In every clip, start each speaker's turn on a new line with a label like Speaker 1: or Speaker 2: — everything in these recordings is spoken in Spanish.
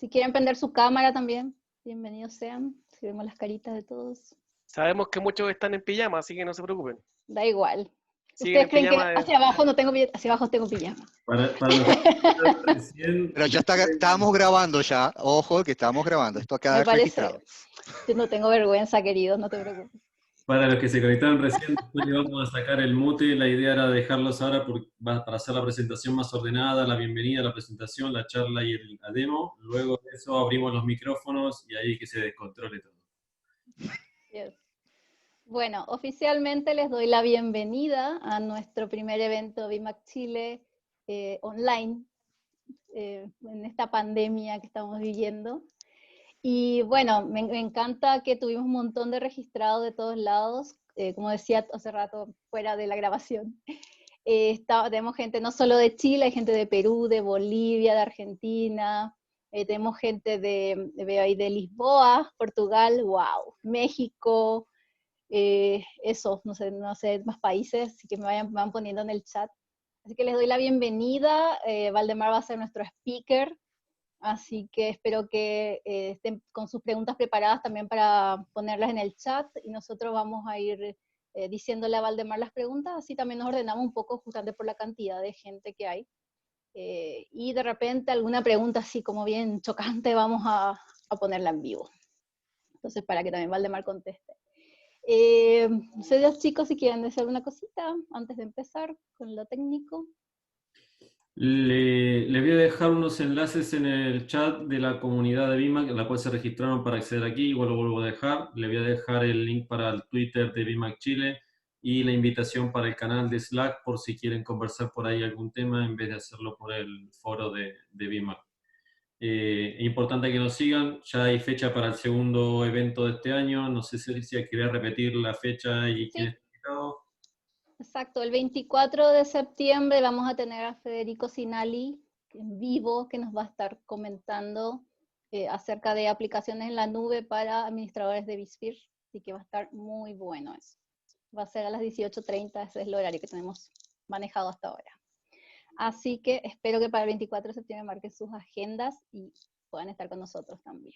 Speaker 1: Si quieren prender su cámara también, bienvenidos sean. Si vemos las caritas de todos.
Speaker 2: Sabemos que muchos están en pijama, así que no se preocupen.
Speaker 1: Da igual.
Speaker 2: Siguen
Speaker 1: ¿Ustedes
Speaker 2: en
Speaker 1: creen que
Speaker 2: pijama.
Speaker 1: hacia abajo no tengo pijama? Hacia abajo tengo pijama.
Speaker 3: Para los que recién...
Speaker 4: Pero ya estábamos grabando ya, ojo que estábamos grabando, esto acá
Speaker 1: Me
Speaker 4: es registrado.
Speaker 1: parece. Yo no tengo vergüenza, queridos, no te preocupes.
Speaker 3: Para los que se conectaron recién, después le vamos a sacar el mute. La idea era dejarlos ahora para hacer la presentación más ordenada, la bienvenida, la presentación, la charla y la demo. Luego de eso abrimos los micrófonos y ahí que se descontrole todo.
Speaker 1: Yes. Bueno, oficialmente les doy la bienvenida a nuestro primer evento BIMAC Chile online en esta pandemia que estamos viviendo. Y bueno, me encanta que tuvimos un montón de registrados de todos lados, como decía hace rato fuera de la grabación. Tenemos gente no solo de Chile, hay gente de Perú, de Bolivia, de Argentina, tenemos gente de Lisboa, Portugal, wow, México, eso, no sé, más países, así que me van poniendo en el chat. Así que les doy la bienvenida, Valdemar va a ser nuestro speaker, así que espero que estén con sus preguntas preparadas también para ponerlas en el chat, y nosotros vamos a ir diciéndole a Valdemar las preguntas, así también nos ordenamos un poco justamente por la cantidad de gente que hay. Y de repente alguna pregunta así como bien chocante vamos a ponerla en vivo. Entonces para que también Valdemar conteste. No sé, los chicos, si quieren decir alguna cosita antes de empezar con lo técnico.
Speaker 3: Le voy a dejar unos enlaces en el chat de la comunidad de BIMAC, en la cual se registraron para acceder aquí, igual lo vuelvo a dejar. Le voy a dejar el link para el Twitter de BIMAC Chile y la invitación para el canal de Slack por si quieren conversar por ahí algún tema en vez de hacerlo por el foro de BIMAC. Es importante que nos sigan, ya hay fecha para el segundo evento de este año, no sé si quería repetir la fecha y quién está invitado.
Speaker 1: Exacto, el 24 de septiembre vamos a tener a Federico Sinali en vivo, que nos va a estar comentando acerca de aplicaciones en la nube para administradores de vSphere, así que va a estar muy bueno eso. Va a ser a las 18:30, ese es el horario que tenemos manejado hasta ahora. Así que espero que para el 24 de septiembre marquen sus agendas y puedan estar con nosotros también.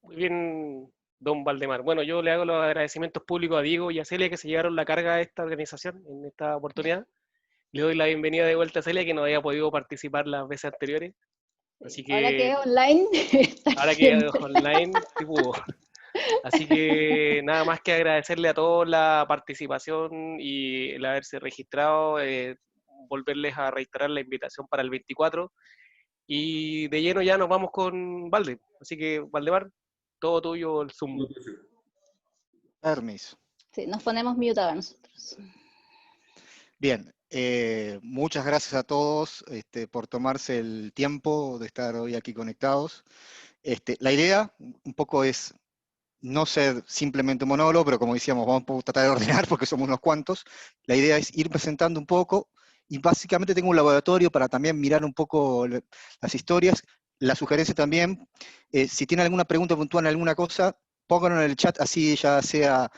Speaker 2: Muy bien, don Valdemar. Bueno, yo le hago los agradecimientos públicos a Diego y a Celia que se llevaron la carga de esta organización en esta oportunidad. Le doy la bienvenida de vuelta a Celia, que no había podido participar las veces anteriores. Así que,
Speaker 1: ahora que es online,
Speaker 2: ahora que es online, sí pudo. Así que nada más que agradecerle a todos la participación y el haberse registrado, volverles a reiterar la invitación para el 24, y de lleno ya nos vamos con Valde. Así que, Valdemar, todo tuyo el Zoom.
Speaker 4: Permiso.
Speaker 1: Sí, nos ponemos mute a nosotros.
Speaker 4: Bien, muchas gracias a todos por tomarse el tiempo de estar hoy aquí conectados. La idea un poco es no ser simplemente un monólogo, pero como decíamos, vamos a tratar de ordenar porque somos unos cuantos. La idea es ir presentando un poco, y básicamente tengo un laboratorio para también mirar un poco las historias. La sugerencia también, si tienen alguna pregunta puntual en alguna cosa, pónganlo en el chat, así ya sea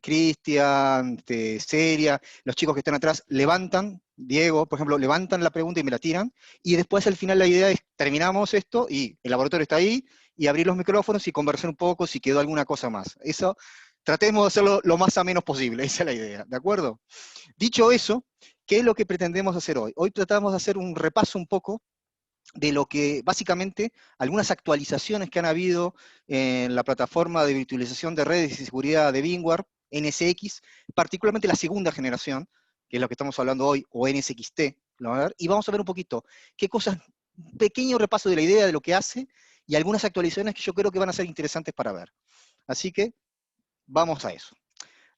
Speaker 4: Cristian, Celia, los chicos que están atrás, levantan, Diego, por ejemplo, levantan la pregunta y me la tiran, y después al final la idea es, terminamos esto, y el laboratorio está ahí, y abrir los micrófonos y conversar un poco si quedó alguna cosa más. Eso, tratemos de hacerlo lo más ameno posible, esa es la idea, ¿de acuerdo? Dicho eso, ¿qué es lo que pretendemos hacer hoy? Hoy tratamos de hacer un repaso un poco de lo que, básicamente, algunas actualizaciones que han habido en la plataforma de virtualización de redes y seguridad de VMware, NSX, particularmente la segunda generación, que es lo que estamos hablando hoy, o NSXT, y vamos a ver un poquito qué cosas, un pequeño repaso de la idea de lo que hace, y algunas actualizaciones que yo creo que van a ser interesantes para ver. Así que, vamos a eso.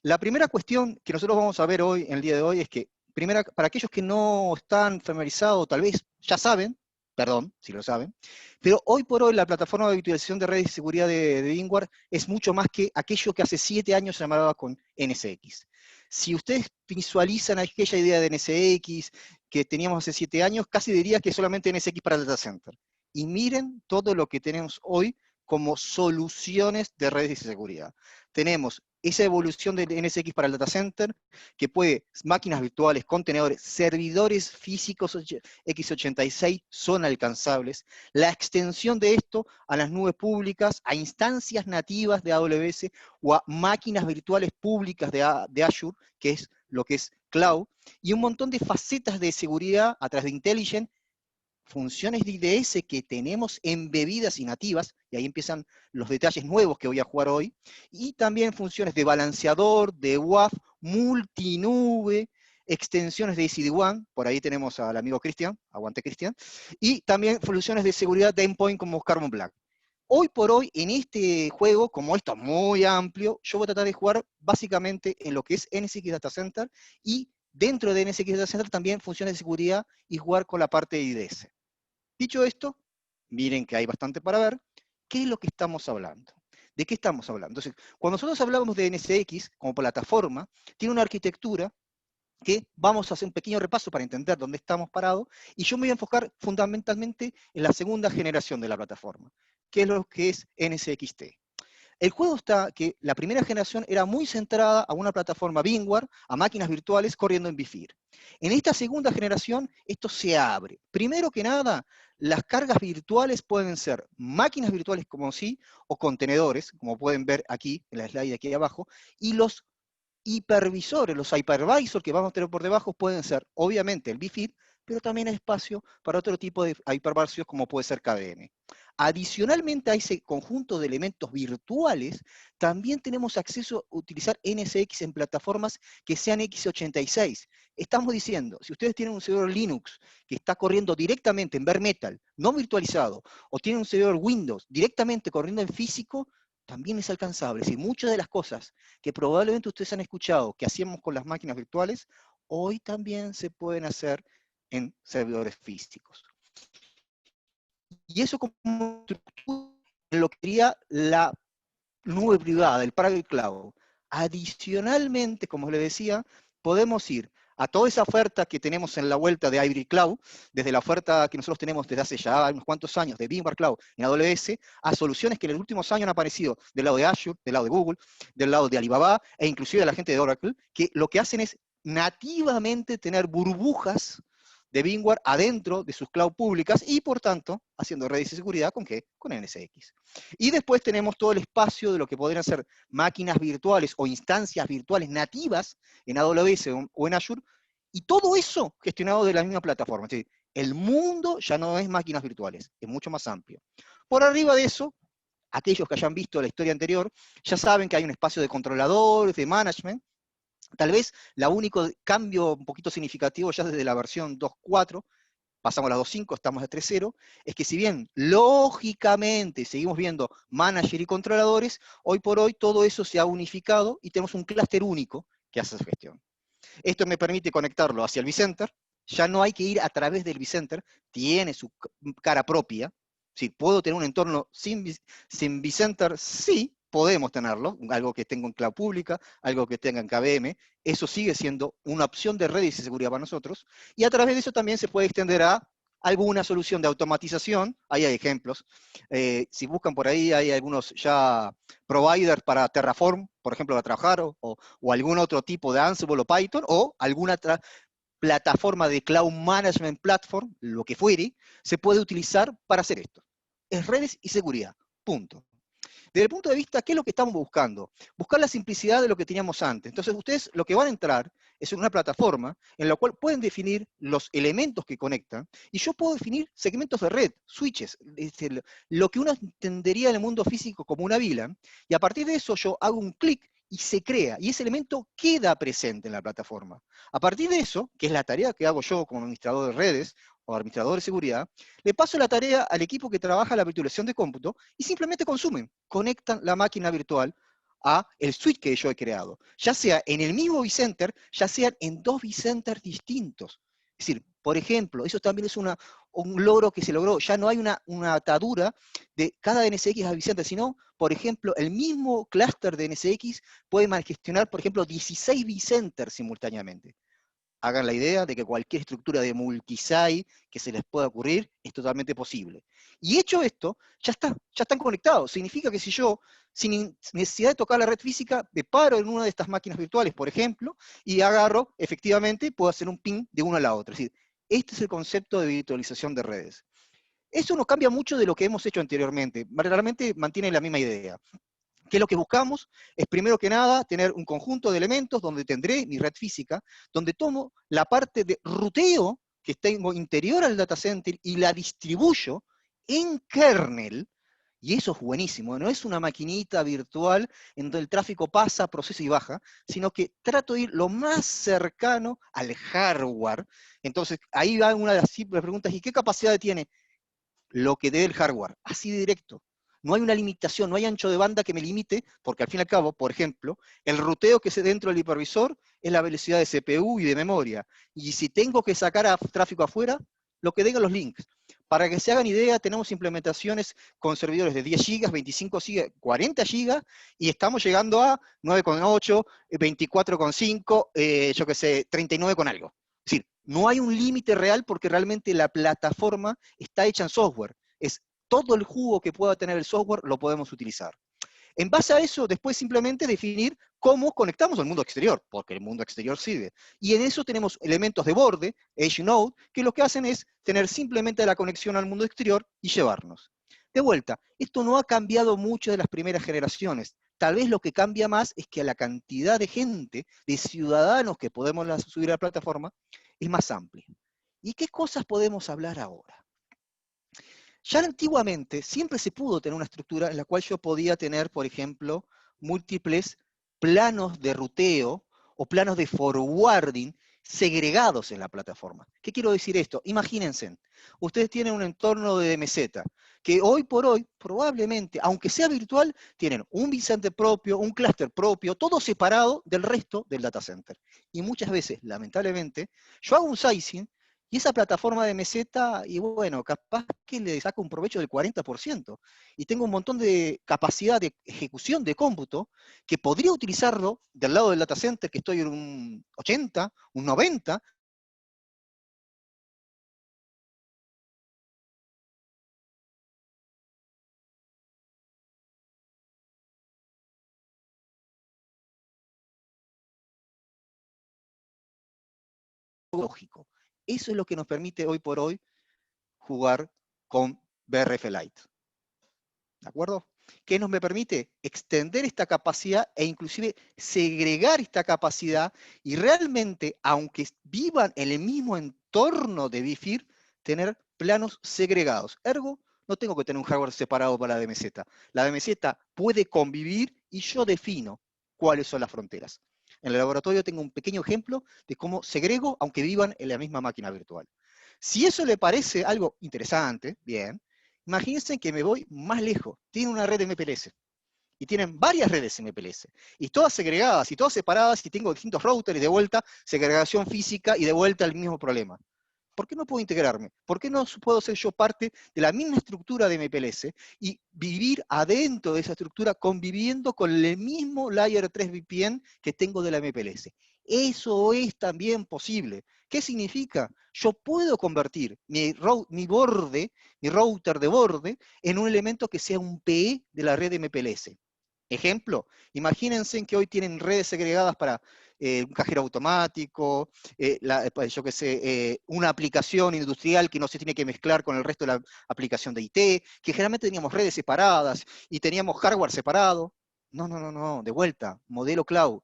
Speaker 4: La primera cuestión que nosotros vamos a ver hoy, en el día de hoy, es que, primera, para aquellos que no están familiarizados, tal vez ya saben, perdón, si lo saben, pero hoy por hoy la plataforma de virtualización de redes y seguridad de VMware es mucho más que aquello que hace 7 años se llamaba con NSX. Si ustedes visualizan aquella idea de NSX que teníamos hace 7 años, casi diría que solamente NSX para el data center. Y miren todo lo que tenemos hoy como soluciones de redes de seguridad. Tenemos esa evolución del NSX para el data center, que puede, máquinas virtuales, contenedores, servidores físicos x86 son alcanzables, la extensión de esto a las nubes públicas, a instancias nativas de AWS, o a máquinas virtuales públicas de Azure, que es lo que es cloud, y un montón de facetas de seguridad a través de Intelligent, funciones de IDS que tenemos embebidas y nativas, y ahí empiezan los detalles nuevos que voy a jugar hoy, y también funciones de balanceador, de WAF, multinube, extensiones de SD-WAN, por ahí tenemos al amigo Cristian, aguante Cristian, y también funciones de seguridad de endpoint como Carbon Black. Hoy por hoy, en este juego, como esto es muy amplio, yo voy a tratar de jugar básicamente en lo que es NSX Data Center, y dentro de NSX Data Center también funciones de seguridad y jugar con la parte de IDS. Dicho esto, miren que hay bastante para ver. ¿Qué es lo que estamos hablando? ¿De qué estamos hablando? Entonces, cuando nosotros hablamos de NSX como plataforma, tiene una arquitectura que vamos a hacer un pequeño repaso para entender dónde estamos parados, y yo me voy a enfocar fundamentalmente en la segunda generación de la plataforma, que es lo que es NSXT. El juego está que la primera generación era muy centrada a una plataforma VMware, a máquinas virtuales corriendo en vSphere. En esta segunda generación, esto se abre. Primero que nada, las cargas virtuales pueden ser máquinas virtuales como sí, o contenedores, como pueden ver aquí, en la slide de aquí abajo, y los hipervisores, los hypervisors que vamos a tener por debajo pueden ser, obviamente, el vSphere, pero también hay espacio para otro tipo de hypervisors como puede ser KVM. Adicionalmente a ese conjunto de elementos virtuales, también tenemos acceso a utilizar NSX en plataformas que sean x86. Estamos diciendo, si ustedes tienen un servidor Linux que está corriendo directamente en bare metal, no virtualizado, o tienen un servidor Windows directamente corriendo en físico, también es alcanzable. Es decir, muchas de las cosas que probablemente ustedes han escuchado que hacíamos con las máquinas virtuales, hoy también se pueden hacer en servidores físicos. Y eso como estructura en lo que sería la nube privada, el private cloud. Adicionalmente, como les decía, podemos ir a toda esa oferta que tenemos en la vuelta de Hybrid Cloud, desde la oferta que nosotros tenemos desde hace ya unos cuantos años de VMware Cloud en AWS, a soluciones que en los últimos años han aparecido del lado de Azure, del lado de Google, del lado de Alibaba, e inclusive de la gente de Oracle, que lo que hacen es nativamente tener burbujas de VMware adentro de sus cloud públicas y, por tanto, haciendo redes de seguridad ¿con qué? Con NSX. Y después tenemos todo el espacio de lo que podrían ser máquinas virtuales o instancias virtuales nativas en AWS o en Azure, y todo eso gestionado de la misma plataforma. Es decir, el mundo ya no es máquinas virtuales, es mucho más amplio. Por arriba de eso, aquellos que hayan visto la historia anterior, ya saben que hay un espacio de controladores, de management. Tal vez el único cambio un poquito significativo ya desde la versión 2.4, pasamos a la 2.5, estamos a 3.0, es que si bien lógicamente seguimos viendo manager y controladores, hoy por hoy todo eso se ha unificado y tenemos un clúster único que hace esa gestión. Esto me permite conectarlo hacia el vCenter, ya no hay que ir a través del vCenter, tiene su cara propia. Si puedo tener un entorno sin vCenter, sí, podemos tenerlo, algo que tenga en cloud pública, algo que tenga en KVM, eso sigue siendo una opción de redes de seguridad para nosotros, y a través de eso también se puede extender a alguna solución de automatización, ahí hay ejemplos, si buscan por ahí hay algunos ya providers para Terraform, por ejemplo, para trabajar, o algún otro tipo de Ansible o Python, o alguna plataforma de Cloud Management Platform, lo que fuere, se puede utilizar para hacer esto. Es redes y seguridad, punto. Desde el punto de vista, ¿qué es lo que estamos buscando? Buscar la simplicidad de lo que teníamos antes. Entonces, ustedes lo que van a entrar es en una plataforma en la cual pueden definir los elementos que conectan, y yo puedo definir segmentos de red, switches, lo que uno entendería en el mundo físico como una VLAN, y a partir de eso yo hago un clic y se crea, y ese elemento queda presente en la plataforma. A partir de eso, que es la tarea que hago yo como administrador de redes, o administrador de seguridad, le paso la tarea al equipo que trabaja la virtualización de cómputo y simplemente conectan la máquina virtual a el switch que yo he creado, ya sea en el mismo vCenter, ya sean en dos vCenters distintos. Es decir, por ejemplo, eso también es un logro que se logró, ya no hay una atadura de cada NSX a vCenter, sino, por ejemplo, el mismo clúster de NSX puede gestionar, por ejemplo, 16 vCenters simultáneamente. hagan la idea de que cualquier estructura de multisite que se les pueda ocurrir es totalmente posible. Y hecho esto, ya están conectados. Significa que si yo, sin necesidad de tocar la red física, me paro en una de estas máquinas virtuales, por ejemplo, y agarro, efectivamente, puedo hacer un ping de una a la otra. Es decir, este es el concepto de virtualización de redes. Eso no cambia mucho de lo que hemos hecho anteriormente. Realmente mantiene la misma idea. ¿Qué es lo que buscamos? Es primero que nada tener un conjunto de elementos donde tendré mi red física, donde tomo la parte de ruteo que tengo interior al data center y la distribuyo en kernel, y eso es buenísimo, no es una maquinita virtual en donde el tráfico pasa, procesa y baja, sino que trato de ir lo más cercano al hardware. Entonces, ahí va una de las simples preguntas, ¿y qué capacidad tiene? Lo que dé el hardware, así de directo. No hay una limitación, no hay ancho de banda que me limite, porque al fin y al cabo, por ejemplo, el ruteo que se dentro del hipervisor es la velocidad de CPU y de memoria. Y si tengo que sacar tráfico afuera, lo que digan los links. Para que se hagan idea, tenemos implementaciones con servidores de 10 GB, 25 GB, 40 GB, y estamos llegando a 9,8, 24,5, yo qué sé, 39 con algo. Es decir, no hay un límite real porque realmente la plataforma está hecha en software. Es todo el jugo que pueda tener el software lo podemos utilizar. En base a eso, después simplemente definir cómo conectamos al mundo exterior, porque el mundo exterior sirve. Y en eso tenemos elementos de borde, Edge Node, que lo que hacen es tener simplemente la conexión al mundo exterior y llevarnos. De vuelta, esto no ha cambiado mucho de las primeras generaciones. Tal vez lo que cambia más es que la cantidad de gente, de ciudadanos que podemos subir a la plataforma, es más amplia. ¿Y qué cosas podemos hablar ahora? Ya antiguamente siempre se pudo tener una estructura en la cual yo podía tener, por ejemplo, múltiples planos de ruteo o planos de forwarding segregados en la plataforma. ¿Qué quiero decir esto? Imagínense, ustedes tienen un entorno de meseta, que hoy por hoy, probablemente, aunque sea virtual, tienen un vCenter propio, un clúster propio, todo separado del resto del data center. Y muchas veces, lamentablemente, yo hago un sizing y esa plataforma de meseta, y bueno, capaz que le saco un provecho del 40%. Y tengo un montón de capacidad de ejecución de cómputo que podría utilizarlo del lado del data center, que estoy en un 80, un 90, lógico. Eso es lo que nos permite hoy por hoy jugar con BRF Lite. ¿De acuerdo? ¿Qué nos me permite? Extender esta capacidad e inclusive segregar esta capacidad y realmente, aunque vivan en el mismo entorno de BIFIR, tener planos segregados. Ergo, no tengo que tener un hardware separado para la DMZ. La DMZ puede convivir y yo defino cuáles son las fronteras. En el laboratorio tengo un pequeño ejemplo de cómo segrego, aunque vivan en la misma máquina virtual. Si eso le parece algo interesante, bien, imagínense que me voy más lejos. Tienen una red de MPLS. Y tienen varias redes MPLS. Y todas segregadas, y todas separadas, y tengo distintos routers, y de vuelta, segregación física, y de vuelta el mismo problema. ¿Por qué no puedo integrarme? ¿Por qué no puedo ser yo parte de la misma estructura de MPLS y vivir adentro de esa estructura conviviendo con el mismo Layer 3 VPN que tengo de la MPLS? Eso es también posible. ¿Qué significa? Yo puedo convertir mi router de borde, en un elemento que sea un PE de la red MPLS. Ejemplo, imagínense que hoy tienen redes segregadas para un cajero automático, yo qué sé, una aplicación industrial que no se tiene que mezclar con el resto de la aplicación de IT, que generalmente teníamos redes separadas y teníamos hardware separado. No, de vuelta, modelo cloud.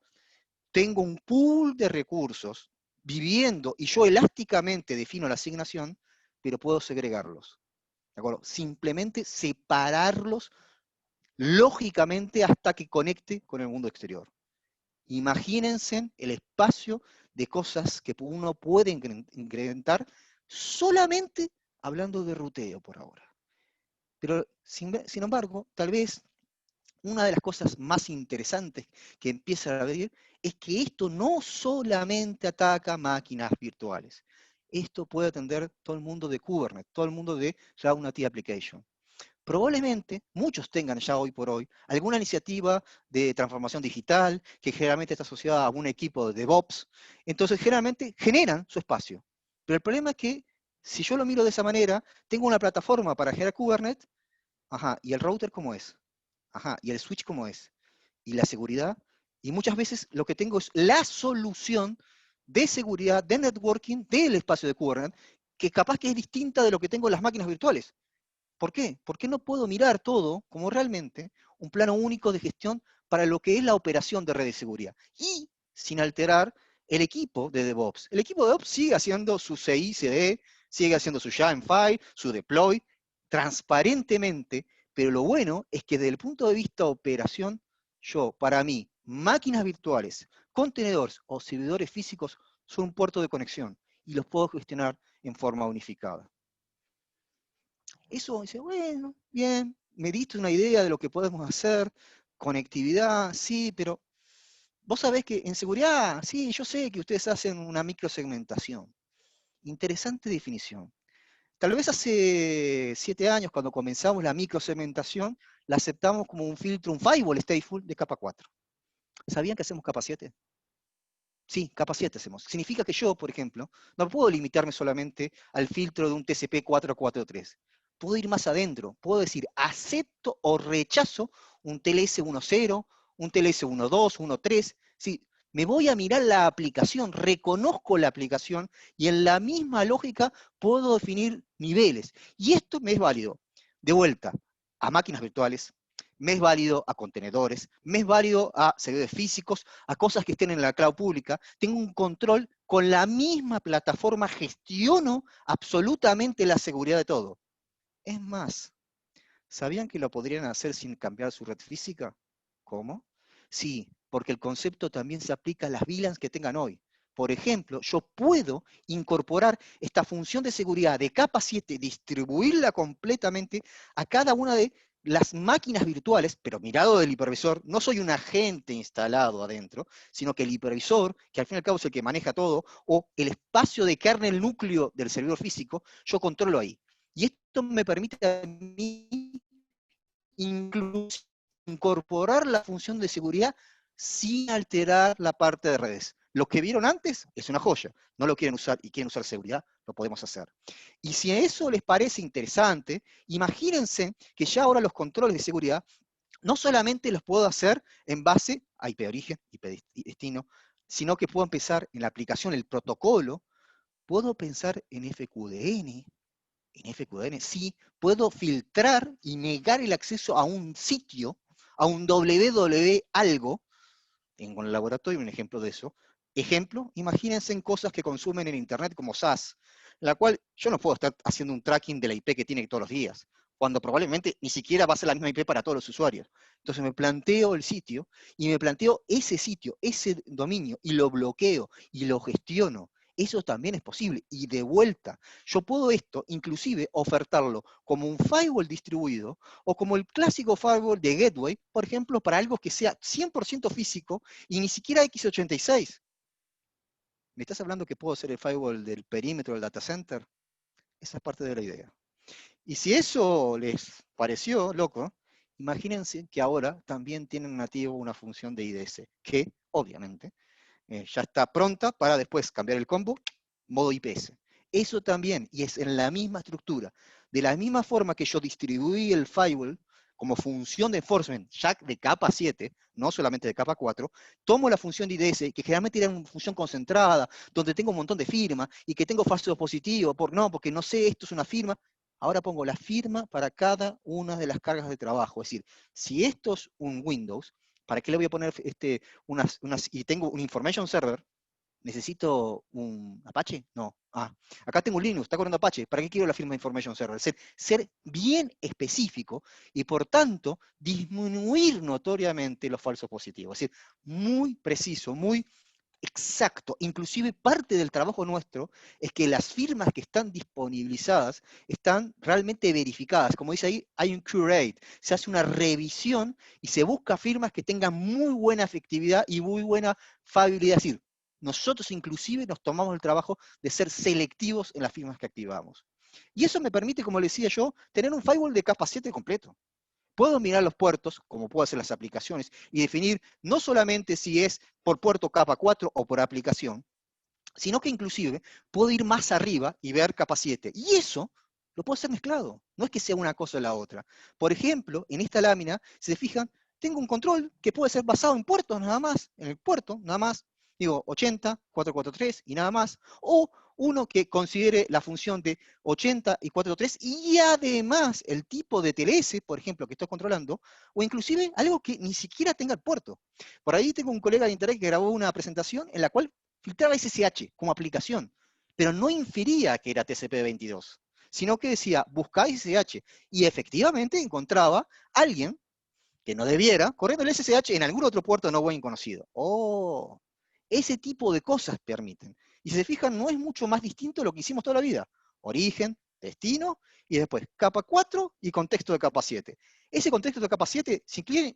Speaker 4: Tengo un pool de recursos viviendo y yo elásticamente defino la asignación, pero puedo segregarlos. ¿De acuerdo? Simplemente separarlos lógicamente hasta que conecte con el mundo exterior. Imagínense el espacio de cosas que uno puede incrementar solamente hablando de ruteo por ahora. Pero, sin embargo, tal vez una de las cosas más interesantes que empieza a ver es que esto no solamente ataca máquinas virtuales. Esto puede atender todo el mundo de Kubernetes, todo el mundo de Cloud Native Application. Probablemente muchos tengan ya hoy por hoy alguna iniciativa de transformación digital que generalmente está asociada a un equipo de DevOps. Entonces, generalmente generan su espacio. Pero el problema es que si yo lo miro de esa manera, tengo una plataforma para generar Kubernetes, ajá, ¿y el router cómo es? Ajá, ¿y el switch cómo es? ¿Y la seguridad? Y muchas veces lo que tengo es la solución de seguridad, de networking, del espacio de Kubernetes, que capaz que es distinta de lo que tengo en las máquinas virtuales. ¿Por qué? Porque no puedo mirar todo como realmente un plano único de gestión para lo que es la operación de red de seguridad. Y sin alterar el equipo de DevOps. El equipo de DevOps sigue haciendo su CI, CD, sigue haciendo su File, su deploy, transparentemente, pero lo bueno es que desde el punto de vista de operación, para mí, máquinas virtuales, contenedores o servidores físicos son un puerto de conexión y los puedo gestionar en forma unificada. Eso dice, bueno, bien, me diste una idea de lo que podemos hacer, conectividad, sí, pero vos sabés que en seguridad, sí, yo sé que ustedes hacen una microsegmentación. Interesante definición. Tal vez hace 7 años, cuando comenzamos la microsegmentación, la aceptamos como un filtro, un firewall stateful de capa 4. ¿Sabían que hacemos capa 7? Sí, capa 7 hacemos. Significa que yo, por ejemplo, no puedo limitarme solamente al filtro de un TCP 443. Puedo ir más adentro. Puedo decir, acepto o rechazo un TLS 1.0, un TLS 1.2, 1.3. Sí, me voy a mirar la aplicación, reconozco la aplicación y en la misma lógica puedo definir niveles. Y esto me es válido. De vuelta, a máquinas virtuales, me es válido a contenedores, me es válido a servidores físicos, a cosas que estén en la cloud pública. Tengo un control, con la misma plataforma gestiono absolutamente la seguridad de todo. Es más, ¿sabían que lo podrían hacer sin cambiar su red física? ¿Cómo? Sí, porque el concepto también se aplica a las VLANs que tengan hoy. Por ejemplo, yo puedo incorporar esta función de seguridad de capa 7, distribuirla completamente a cada una de las máquinas virtuales, pero mirado del hipervisor, no soy un agente instalado adentro, sino que el hipervisor, que al fin y al cabo es el que maneja todo, o el espacio de kernel núcleo del servidor físico, yo controlo ahí. Y esto me permite a mí incluso incorporar la función de seguridad sin alterar la parte de redes. Lo que vieron antes es una joya. No lo quieren usar y quieren usar seguridad, lo podemos hacer. Y si a eso les parece interesante, imagínense que ya ahora los controles de seguridad no solamente los puedo hacer en base a IP origen, IP destino, sino que puedo empezar en la aplicación, el protocolo, puedo pensar en FQDN, sí, puedo filtrar y negar el acceso a un sitio, a un www algo. Tengo en el laboratorio un ejemplo de eso. Ejemplo, imagínense en cosas que consumen en Internet como SaaS, la cual yo no puedo estar haciendo un tracking de la IP que tiene todos los días, cuando probablemente ni siquiera va a ser la misma IP para todos los usuarios. Entonces me planteo el sitio, y me planteo ese sitio, ese dominio, y lo bloqueo, y lo gestiono. Eso también es posible. Y de vuelta, yo puedo esto, inclusive, ofertarlo como un firewall distribuido, o como el clásico firewall de gateway, por ejemplo, para algo que sea 100% físico, y ni siquiera x86. ¿Me estás hablando que puedo hacer el firewall del perímetro del data center? Esa es parte de la idea. Y si eso les pareció loco, imagínense que ahora también tienen nativo una función de IDS, que obviamente ya está pronta para después cambiar el combo, modo IPS. Eso también, y es en la misma estructura. De la misma forma que yo distribuí el firewall como función de enforcement, ya de capa 7, no solamente de capa 4, tomo la función de IDS, que generalmente era una función concentrada, donde tengo un montón de firmas, y que tengo falso positivo, porque no sé, esto es una firma. Ahora pongo la firma para cada una de las cargas de trabajo. Es decir, si esto es un Windows, ¿para qué le voy a poner y tengo un information server? ¿Necesito un Apache? No. Acá tengo un Linux, está corriendo Apache. ¿Para qué quiero la firma de information server? Ser bien específico y, por tanto, disminuir notoriamente los falsos positivos. Es decir, muy preciso, muy exacto. Inclusive parte del trabajo nuestro es que las firmas que están disponibilizadas están realmente verificadas. Como dice ahí, hay un curate. Se hace una revisión y se busca firmas que tengan muy buena efectividad y muy buena fiabilidad. Es decir, nosotros inclusive nos tomamos el trabajo de ser selectivos en las firmas que activamos. Y eso me permite, como le decía yo, tener un firewall de capa 7 completo. Puedo mirar los puertos, como puedo hacer las aplicaciones, y definir no solamente si es por puerto capa 4 o por aplicación, sino que inclusive puedo ir más arriba y ver capa 7. Y eso lo puedo hacer mezclado. No es que sea una cosa o la otra. Por ejemplo, en esta lámina, si se fijan, tengo un control que puede ser basado en puertos nada más, en el puerto nada más, digo 80, 443 y nada más, o uno que considere la función de 80 y 443 y además el tipo de TLS, por ejemplo, que estoy controlando, o inclusive algo que ni siquiera tenga el puerto. Por ahí tengo un colega de internet que grabó una presentación en la cual filtraba SSH como aplicación, pero no infería que era TCP/22, sino que decía, buscá SSH, y efectivamente encontraba a alguien que no debiera, corriendo el SSH en algún otro puerto no buen conocido. Oh, ese tipo de cosas permiten. Y si se fijan, no es mucho más distinto de lo que hicimos toda la vida. Origen, destino, y después capa 4 y contexto de capa 7. Ese contexto de capa 7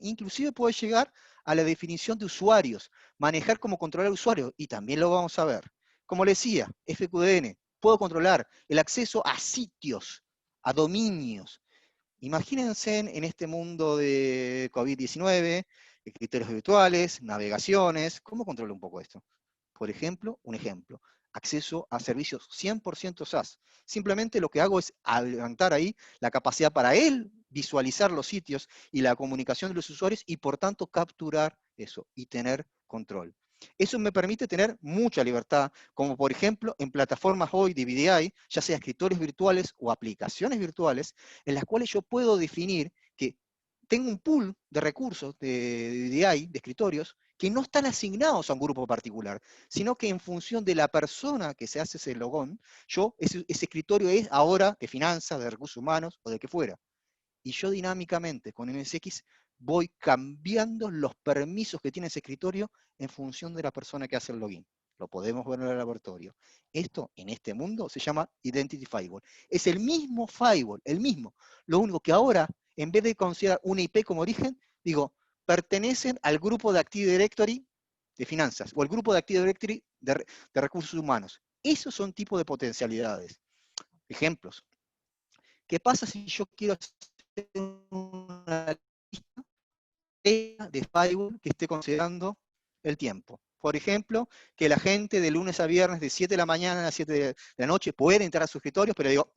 Speaker 4: inclusive puede llegar a la definición de usuarios, manejar cómo controlar usuarios, y también lo vamos a ver. Como les decía, FQDN, puedo controlar el acceso a sitios, a dominios. Imagínense en este mundo de COVID-19, escritorios virtuales, navegaciones, ¿cómo controlo un poco esto? Por ejemplo, acceso a servicios 100% SaaS. Simplemente lo que hago es levantar ahí la capacidad para él visualizar los sitios y la comunicación de los usuarios y por tanto capturar eso y tener control. Eso me permite tener mucha libertad, como por ejemplo en plataformas hoy de VDI, ya sea escritorios virtuales o aplicaciones virtuales, en las cuales yo puedo definir que tengo un pool de recursos de VDI, de escritorios, que no están asignados a un grupo particular, sino que en función de la persona que se hace ese logón, ese escritorio es ahora de finanzas, de recursos humanos o de qué fuera. Y yo dinámicamente con MSX voy cambiando los permisos que tiene ese escritorio en función de la persona que hace el login. Lo podemos ver en el laboratorio. Esto, en este mundo, se llama Identity Firewall. Es el mismo firewall, el mismo. Lo único que ahora, en vez de considerar una IP como origen, digo, pertenecen al grupo de Active Directory de finanzas, o el grupo de Active Directory de recursos humanos. Esos son tipos de potencialidades. Ejemplos. ¿Qué pasa si yo quiero hacer una lista de firewall que esté considerando el tiempo? Por ejemplo, que la gente de lunes a viernes de 7 de la mañana a 7 de la noche puede entrar a sus escritorios, pero digo,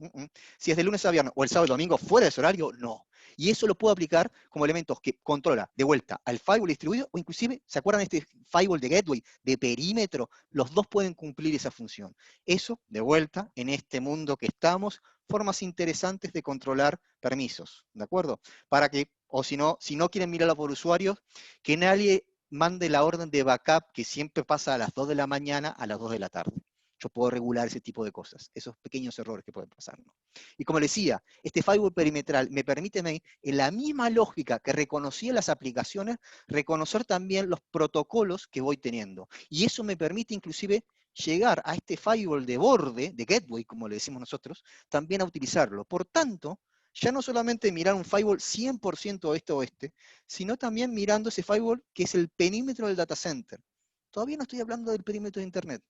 Speaker 4: si es de lunes a viernes o el sábado y domingo fuera de ese horario, no. Y eso lo puedo aplicar como elementos que controla de vuelta al firewall distribuido, o inclusive, ¿se acuerdan de este firewall de gateway, de perímetro? Los dos pueden cumplir esa función. Eso, de vuelta, en este mundo que estamos, formas interesantes de controlar permisos, ¿de acuerdo? Para que, o si no quieren mirarlo por usuarios, que nadie mande la orden de backup que siempre pasa a las 2 de la mañana a las 2 de la tarde. Yo puedo regular ese tipo de cosas, esos pequeños errores que pueden pasar, ¿no? Y como les decía, este firewall perimetral me permite, en la misma lógica que reconocía las aplicaciones, reconocer también los protocolos que voy teniendo. Y eso me permite inclusive llegar a este firewall de borde, de gateway, como le decimos nosotros, también a utilizarlo. Por tanto, ya no solamente mirar un firewall 100% oeste-oeste, sino también mirando ese firewall que es el perímetro del data center. Todavía no estoy hablando del perímetro de Internet.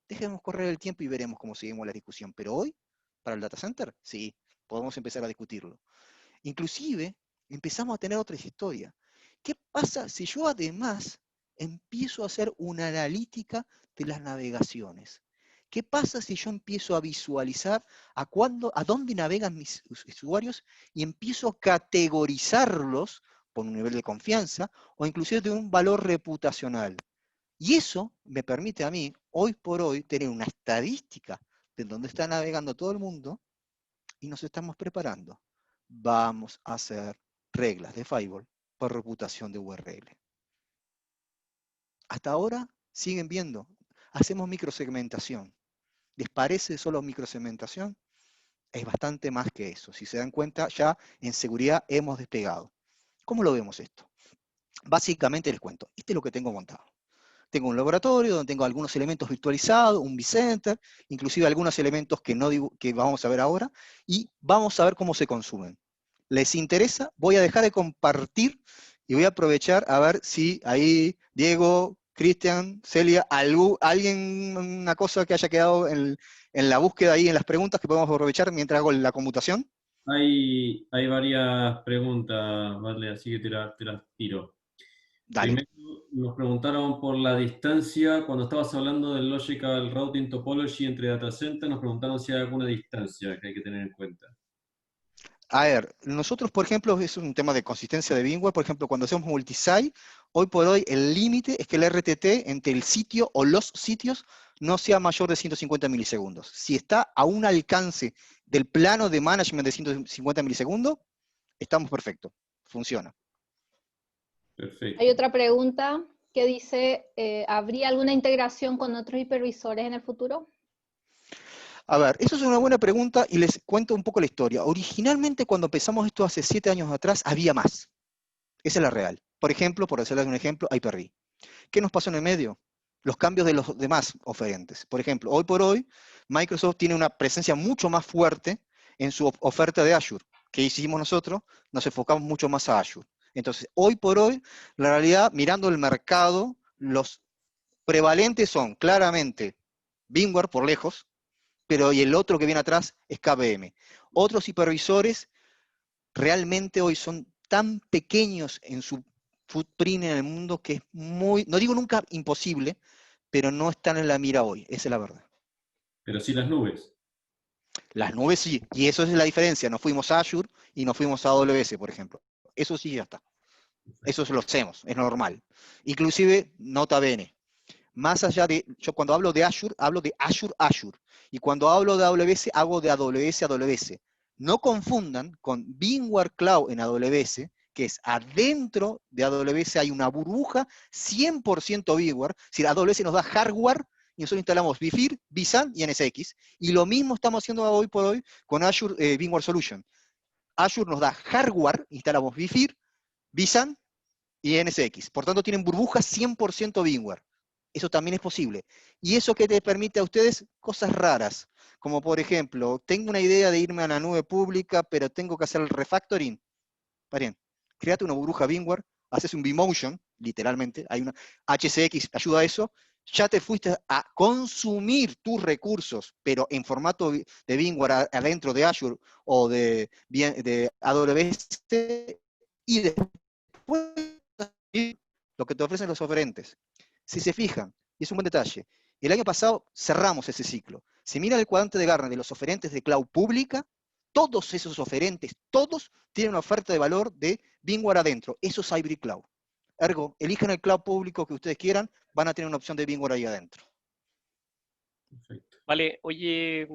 Speaker 4: Dejemos correr el tiempo y veremos cómo seguimos la discusión. Pero hoy, para el data center, sí, podemos empezar a discutirlo. Inclusive, empezamos a tener otras historias. ¿Qué pasa si yo además empiezo a hacer una analítica de las navegaciones? ¿Qué pasa si yo empiezo a visualizar a dónde navegan mis usuarios y empiezo a categorizarlos por un nivel de confianza o inclusive de un valor reputacional? Y eso me permite a mí, hoy por hoy, tener una estadística de dónde está navegando todo el mundo y nos estamos preparando. Vamos a hacer reglas de firewall por reputación de URL. Hasta ahora siguen viendo, hacemos microsegmentación. ¿Les parece solo microsegmentación? Es bastante más que eso. Si se dan cuenta, ya en seguridad hemos despegado. ¿Cómo lo vemos esto? Básicamente les cuento, este es lo que tengo montado. Tengo un laboratorio donde tengo algunos elementos virtualizados, un vCenter, inclusive algunos elementos que vamos a ver ahora, y vamos a ver cómo se consumen. ¿Les interesa? Voy a dejar de compartir y voy a aprovechar a ver si ahí Diego, Cristian, Celia, alguien, una cosa que haya quedado en la búsqueda ahí, en las preguntas que podemos aprovechar mientras hago la conmutación?
Speaker 3: Hay varias preguntas, ¿vale? Así que te las tiro.
Speaker 4: Dale.
Speaker 3: Primero nos preguntaron por la distancia, cuando estabas hablando del Logical Routing Topology entre data center, nos preguntaron si hay alguna distancia que hay que tener en cuenta.
Speaker 4: A ver, nosotros, por ejemplo, es un tema de consistencia de VMware, por ejemplo, cuando hacemos multisite, hoy por hoy el límite es que el RTT entre el sitio o los sitios no sea mayor de 150 milisegundos. Si está a un alcance del plano de management de 150 milisegundos, estamos perfectos, funciona.
Speaker 3: Perfecto.
Speaker 1: Hay otra pregunta que dice, ¿habría alguna integración con otros hipervisores en el futuro?
Speaker 4: A ver, eso es una buena pregunta y les cuento un poco la historia. Originalmente, cuando empezamos esto hace 7 años atrás, había más. Esa es la real. Por ejemplo, por hacerles un ejemplo, Hyper-V. ¿Qué nos pasó en el medio? Los cambios de los demás oferentes. Por ejemplo, hoy por hoy, Microsoft tiene una presencia mucho más fuerte en su oferta de Azure. ¿Qué hicimos nosotros? Nos enfocamos mucho más a Azure. Entonces, hoy por hoy, la realidad, mirando el mercado, los prevalentes son claramente VMware por lejos, pero y el otro que viene atrás es KVM. Otros hipervisores realmente hoy son tan pequeños en su footprint en el mundo que es muy, no digo nunca imposible, pero no están en la mira hoy, esa es la verdad.
Speaker 3: Pero sí las nubes.
Speaker 4: Las nubes sí, y eso es la diferencia, nos fuimos a Azure y nos fuimos a AWS, por ejemplo. Eso sí ya está, eso lo hacemos, es normal. Inclusive, nota bene, más allá de, yo cuando hablo de Azure, y cuando hablo de AWS, hago de AWS a AWS. No confundan con VMware Cloud en AWS, que es adentro de AWS hay una burbuja 100% VMware, es decir, AWS nos da hardware y nosotros instalamos vFIR, vSAN y NSX, y lo mismo estamos haciendo hoy por hoy con Azure VMware Solution. Azure nos da hardware, instalamos vFIR, vSAN y NSX, por tanto tienen burbujas 100% VMware. Eso también es posible. Y eso que te permite a ustedes cosas raras, como por ejemplo, tengo una idea de irme a la nube pública, pero tengo que hacer el refactoring. Bien, créate una burbuja VMware, haces un vMotion, literalmente, hay una HCX, ayuda a eso, ya te fuiste a consumir tus recursos, pero en formato de VMware adentro de Azure o de AWS, y después lo que te ofrecen los oferentes. Si se fijan, y es un buen detalle, el año pasado cerramos ese ciclo. Si miran el cuadrante de Gartner de los oferentes de cloud pública, todos esos oferentes, todos tienen una oferta de valor de VMware adentro. Eso es Hybrid Cloud. Ergo, elijan el cloud público que ustedes quieran, van a tener una opción de VMware ahí adentro.
Speaker 3: Perfecto.
Speaker 2: Vale, oye,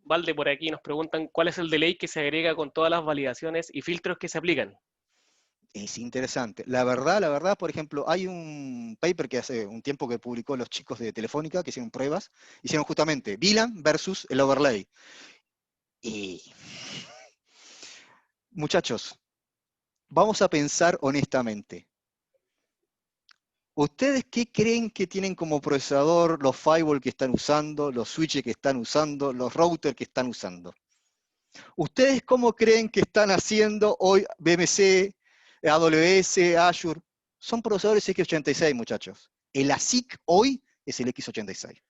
Speaker 2: Valde, por aquí nos preguntan cuál es el delay que se agrega con todas las validaciones y filtros que se aplican.
Speaker 4: Es interesante. La verdad, por ejemplo, hay un paper que hace un tiempo que publicó los chicos de Telefónica, que hicieron pruebas, hicieron justamente VLAN versus el overlay. Y, muchachos, vamos a pensar honestamente. ¿Ustedes qué creen que tienen como procesador los firewall que están usando, los switches que están usando, los routers que están usando? ¿Ustedes cómo creen que están haciendo hoy BMC, AWS, Azure? Son procesadores x86, muchachos. El ASIC hoy es el x86.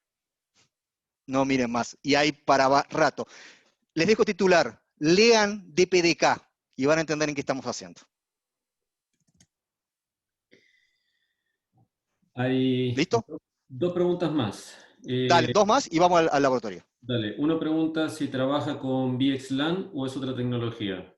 Speaker 4: No miren más. Y hay para rato. Les dejo titular. Lean DPDK y van a entender en qué estamos haciendo.
Speaker 3: Hay
Speaker 4: ¿Listo?
Speaker 3: dos preguntas más.
Speaker 4: Dale, dos más y vamos al laboratorio.
Speaker 3: Dale, una pregunta si trabaja con VXLAN o es otra tecnología.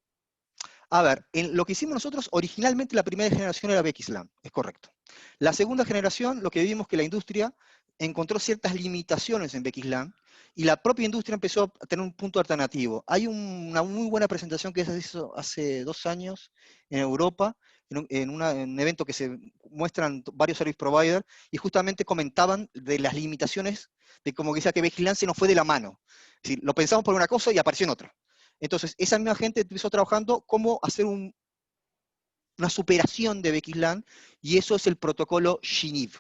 Speaker 4: A ver, en lo que hicimos nosotros, originalmente la primera generación era VXLAN, es correcto. La segunda generación, lo que vimos que la industria encontró ciertas limitaciones en VXLAN y la propia industria empezó a tener un punto alternativo. Hay una muy buena presentación que se hizo hace 2 años en Europa, en un evento que se muestran varios service providers y justamente comentaban de las limitaciones de como que decía que VXLAN se nos fue de la mano. Es decir, lo pensamos por una cosa y apareció en otra. Entonces, esa misma gente empezó trabajando cómo hacer una superación de VXLAN, y eso es el protocolo SHINIV.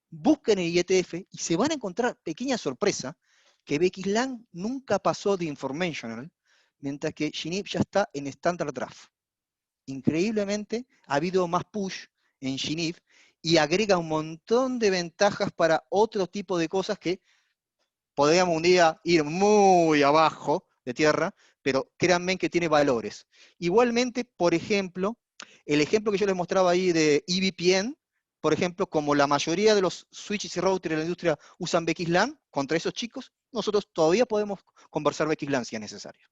Speaker 4: Busquen el IETF y se van a encontrar, pequeña sorpresa, que VXLAN nunca pasó de informational, mientras que SHINIV ya está en Standard Draft. Increíblemente, ha habido más push en SHINIV, y agrega un montón de ventajas para otro tipo de cosas que podríamos un día ir muy abajo de tierra, pero créanme que tiene valores. Igualmente, por ejemplo, el ejemplo que yo les mostraba ahí de EVPN, por ejemplo, como la mayoría de los switches y routers de la industria usan VXLAN, contra esos chicos, nosotros todavía podemos conversar VXLAN si es necesario.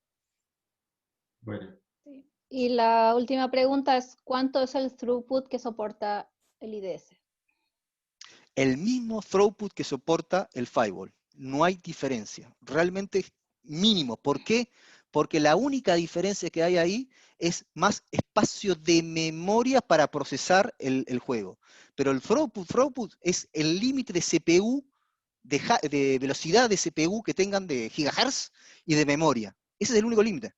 Speaker 3: Bueno.
Speaker 1: Sí. Y la última pregunta es, ¿cuánto es el throughput que soporta el IDS?
Speaker 4: El mismo throughput que soporta el firewall. No hay diferencia. Realmente es mínimo. ¿Por qué? Porque la única diferencia que hay ahí es más espacio de memoria para procesar el juego. Pero el throughput es el límite de CPU, de velocidad de CPU que tengan de gigahertz y de memoria. Ese es el único límite.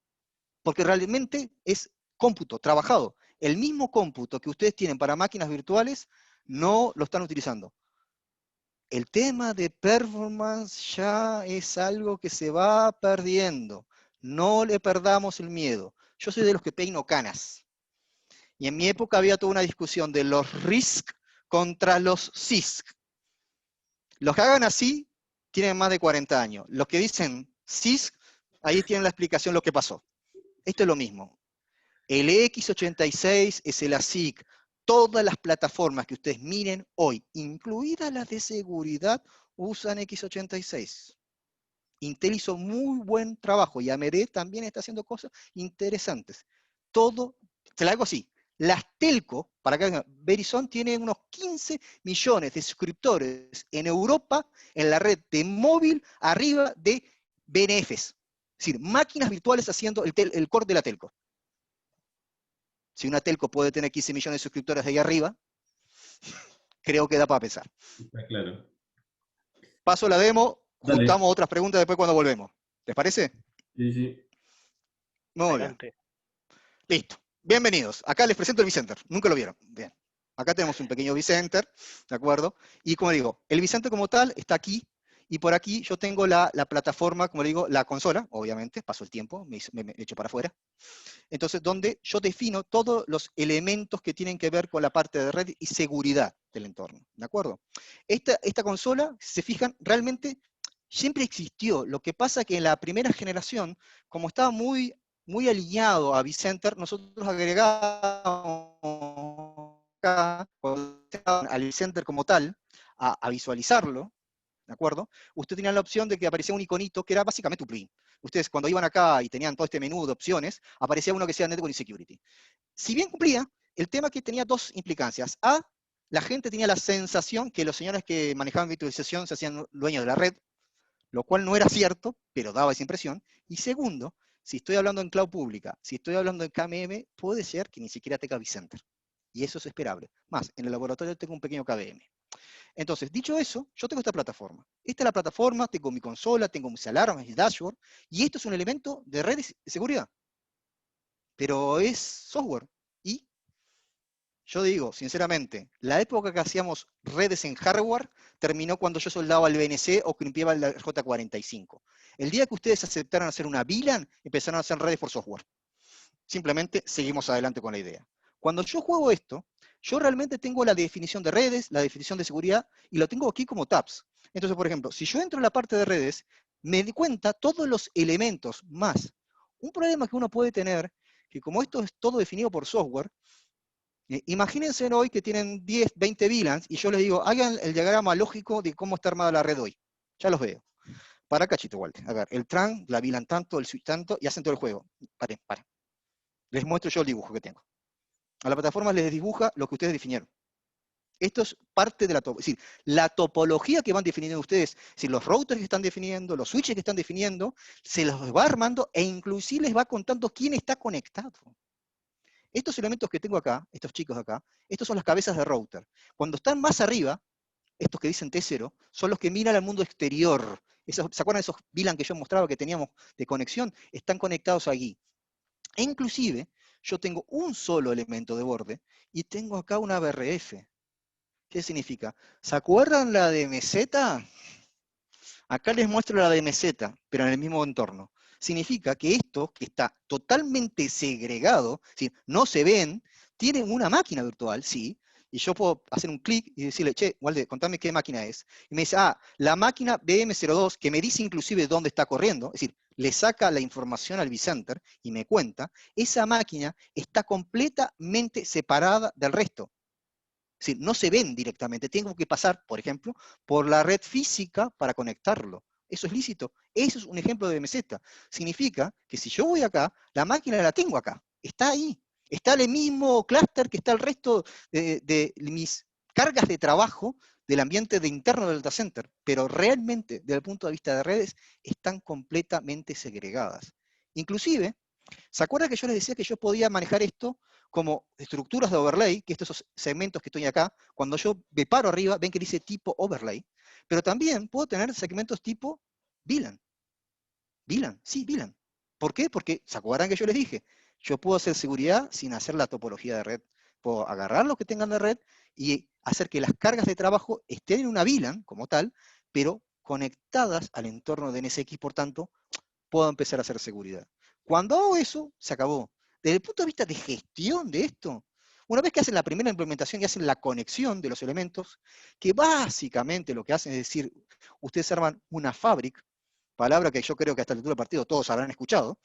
Speaker 4: Porque realmente es cómputo, trabajado. El mismo cómputo que ustedes tienen para máquinas virtuales no lo están utilizando. El tema de performance ya es algo que se va perdiendo. No le perdamos el miedo. Yo soy de los que peino canas. Y en mi época había toda una discusión de los RISC contra los CISC. Los que hagan así tienen más de 40 años. Los que dicen CISC, ahí tienen la explicación de lo que pasó. Esto es lo mismo. El X86 es el ASIC. Todas las plataformas que ustedes miren hoy, incluidas las de seguridad, usan X86. Intel hizo muy buen trabajo y AMD también está haciendo cosas interesantes. Todo, te la hago así. Las telco, para que Verizon tiene unos 15 millones de suscriptores en Europa en la red de móvil arriba de BNFs. Es decir, máquinas virtuales haciendo el core de la telco. Si una telco puede tener 15 millones de suscriptores de ahí arriba, creo que da para pensar.
Speaker 3: Está claro.
Speaker 4: Paso la demo,
Speaker 3: Dale.
Speaker 4: juntamos otras preguntas después cuando volvemos. ¿Les parece?
Speaker 3: Sí, sí.
Speaker 4: Muy
Speaker 2: Adelante.
Speaker 4: bien. Listo. Bienvenidos. Acá les presento el vCenter. Nunca lo vieron. Bien. Acá tenemos un pequeño vCenter, ¿de acuerdo? Y como digo, el vCenter como tal está aquí, y por aquí yo tengo la plataforma, como le digo, la consola, obviamente, paso el tiempo, me echo para afuera. Entonces, donde yo defino todos los elementos que tienen que ver con la parte de red y seguridad del entorno, ¿de acuerdo? Esta consola, si se fijan, realmente siempre existió. Lo que pasa que en la primera generación, como estaba muy alineado a vCenter, nosotros agregamos acá, al vCenter como tal, a visualizarlo, ¿de acuerdo? Usted tenía la opción de que aparecía un iconito que era básicamente un plugin. Ustedes cuando iban acá y tenían todo este menú de opciones, aparecía uno que decía Network Security. Si bien cumplía, el tema que tenía dos implicancias. A, la gente tenía la sensación que los señores que manejaban virtualización se hacían dueños de la red, lo cual no era cierto, pero daba esa impresión. Y segundo, si estoy hablando en cloud pública, si estoy hablando en KMM, puede ser que ni siquiera tenga vCenter. Y eso es esperable. Más, en el laboratorio tengo un pequeño KVM. Entonces, dicho eso, yo tengo esta plataforma. Esta es la plataforma, tengo mi consola, tengo mis alarmas, mi dashboard, y esto es un elemento de red de seguridad. Pero es software. Y yo digo, sinceramente, la época que hacíamos redes en hardware terminó cuando yo soldaba el BNC o crimpeaba el J45. El día que ustedes aceptaron hacer una VLAN, empezaron a hacer redes por software. Simplemente seguimos adelante con la idea. Cuando yo juego esto, yo realmente tengo la definición de redes, la definición de seguridad, y lo tengo aquí como tabs. Entonces, por ejemplo, si yo entro en la parte de redes, me di cuenta todos los elementos más. Un problema que uno puede tener, que como esto es todo definido por software, imagínense hoy que tienen 10, 20 VLANs, y yo les digo, hagan el diagrama lógico de cómo está armada la red hoy. Ya los veo. Para cachito, Walter. A ver, el TRAN, la VLAN tanto, el switch tanto, y hacen todo el juego. Paren. Les muestro yo el dibujo que tengo. A la plataforma les dibuja lo que ustedes definieron. Esto es parte de la topología. Es decir, la topología que van definiendo ustedes, si los routers que están definiendo, los switches que están definiendo, se los va armando e inclusive les va contando quién está conectado. Estos elementos que tengo acá, estos chicos acá, estos son las cabezas de router. Cuando están más arriba, estos que dicen T0, son los que miran al mundo exterior. ¿Se acuerdan de esos VLAN que yo mostraba que teníamos de conexión? Están conectados allí. E inclusive, yo tengo un solo elemento de borde y tengo acá una BRF. ¿Qué significa? ¿Se acuerdan la de meseta? Acá les muestro la de meseta, pero en el mismo entorno. Significa que esto, que está totalmente segregado, ¿sí? No se ven, tienen una máquina virtual, sí, y yo puedo hacer un clic y decirle, che, Walde, contame qué máquina es. Y me dice, ah, la máquina BM02, que me dice inclusive dónde está corriendo, es decir, le saca la información al vCenter y me cuenta, esa máquina está completamente separada del resto. Es decir, no se ven directamente, tengo que pasar, por ejemplo, por la red física para conectarlo. ¿Eso es lícito? Eso es un ejemplo de MZ. Significa que si yo voy acá, la máquina la tengo acá, está ahí. Está en el mismo clúster que está el resto de mis cargas de trabajo del ambiente de interno del data center, pero realmente, desde el punto de vista de redes, están completamente segregadas. Inclusive, ¿se acuerdan que yo les decía que yo podía manejar esto como estructuras de overlay, que estos segmentos que estoy acá, cuando yo me paro arriba, ven que dice tipo overlay, pero también puedo tener segmentos tipo VLAN. VLAN, sí, VLAN. ¿Por qué? Porque, ¿se acuerdan que yo les dije? Yo puedo hacer seguridad sin hacer la topología de red. Puedo agarrar lo que tengan de red y hacer que las cargas de trabajo estén en una VLAN como tal, pero conectadas al entorno de NSX, por tanto, puedo empezar a hacer seguridad. Cuando hago eso, se acabó. Desde el punto de vista de gestión de esto, una vez que hacen la primera implementación y hacen la conexión de los elementos, que básicamente lo que hacen es decir, ustedes arman una fabric, palabra que yo creo que hasta el altura del partido todos habrán escuchado,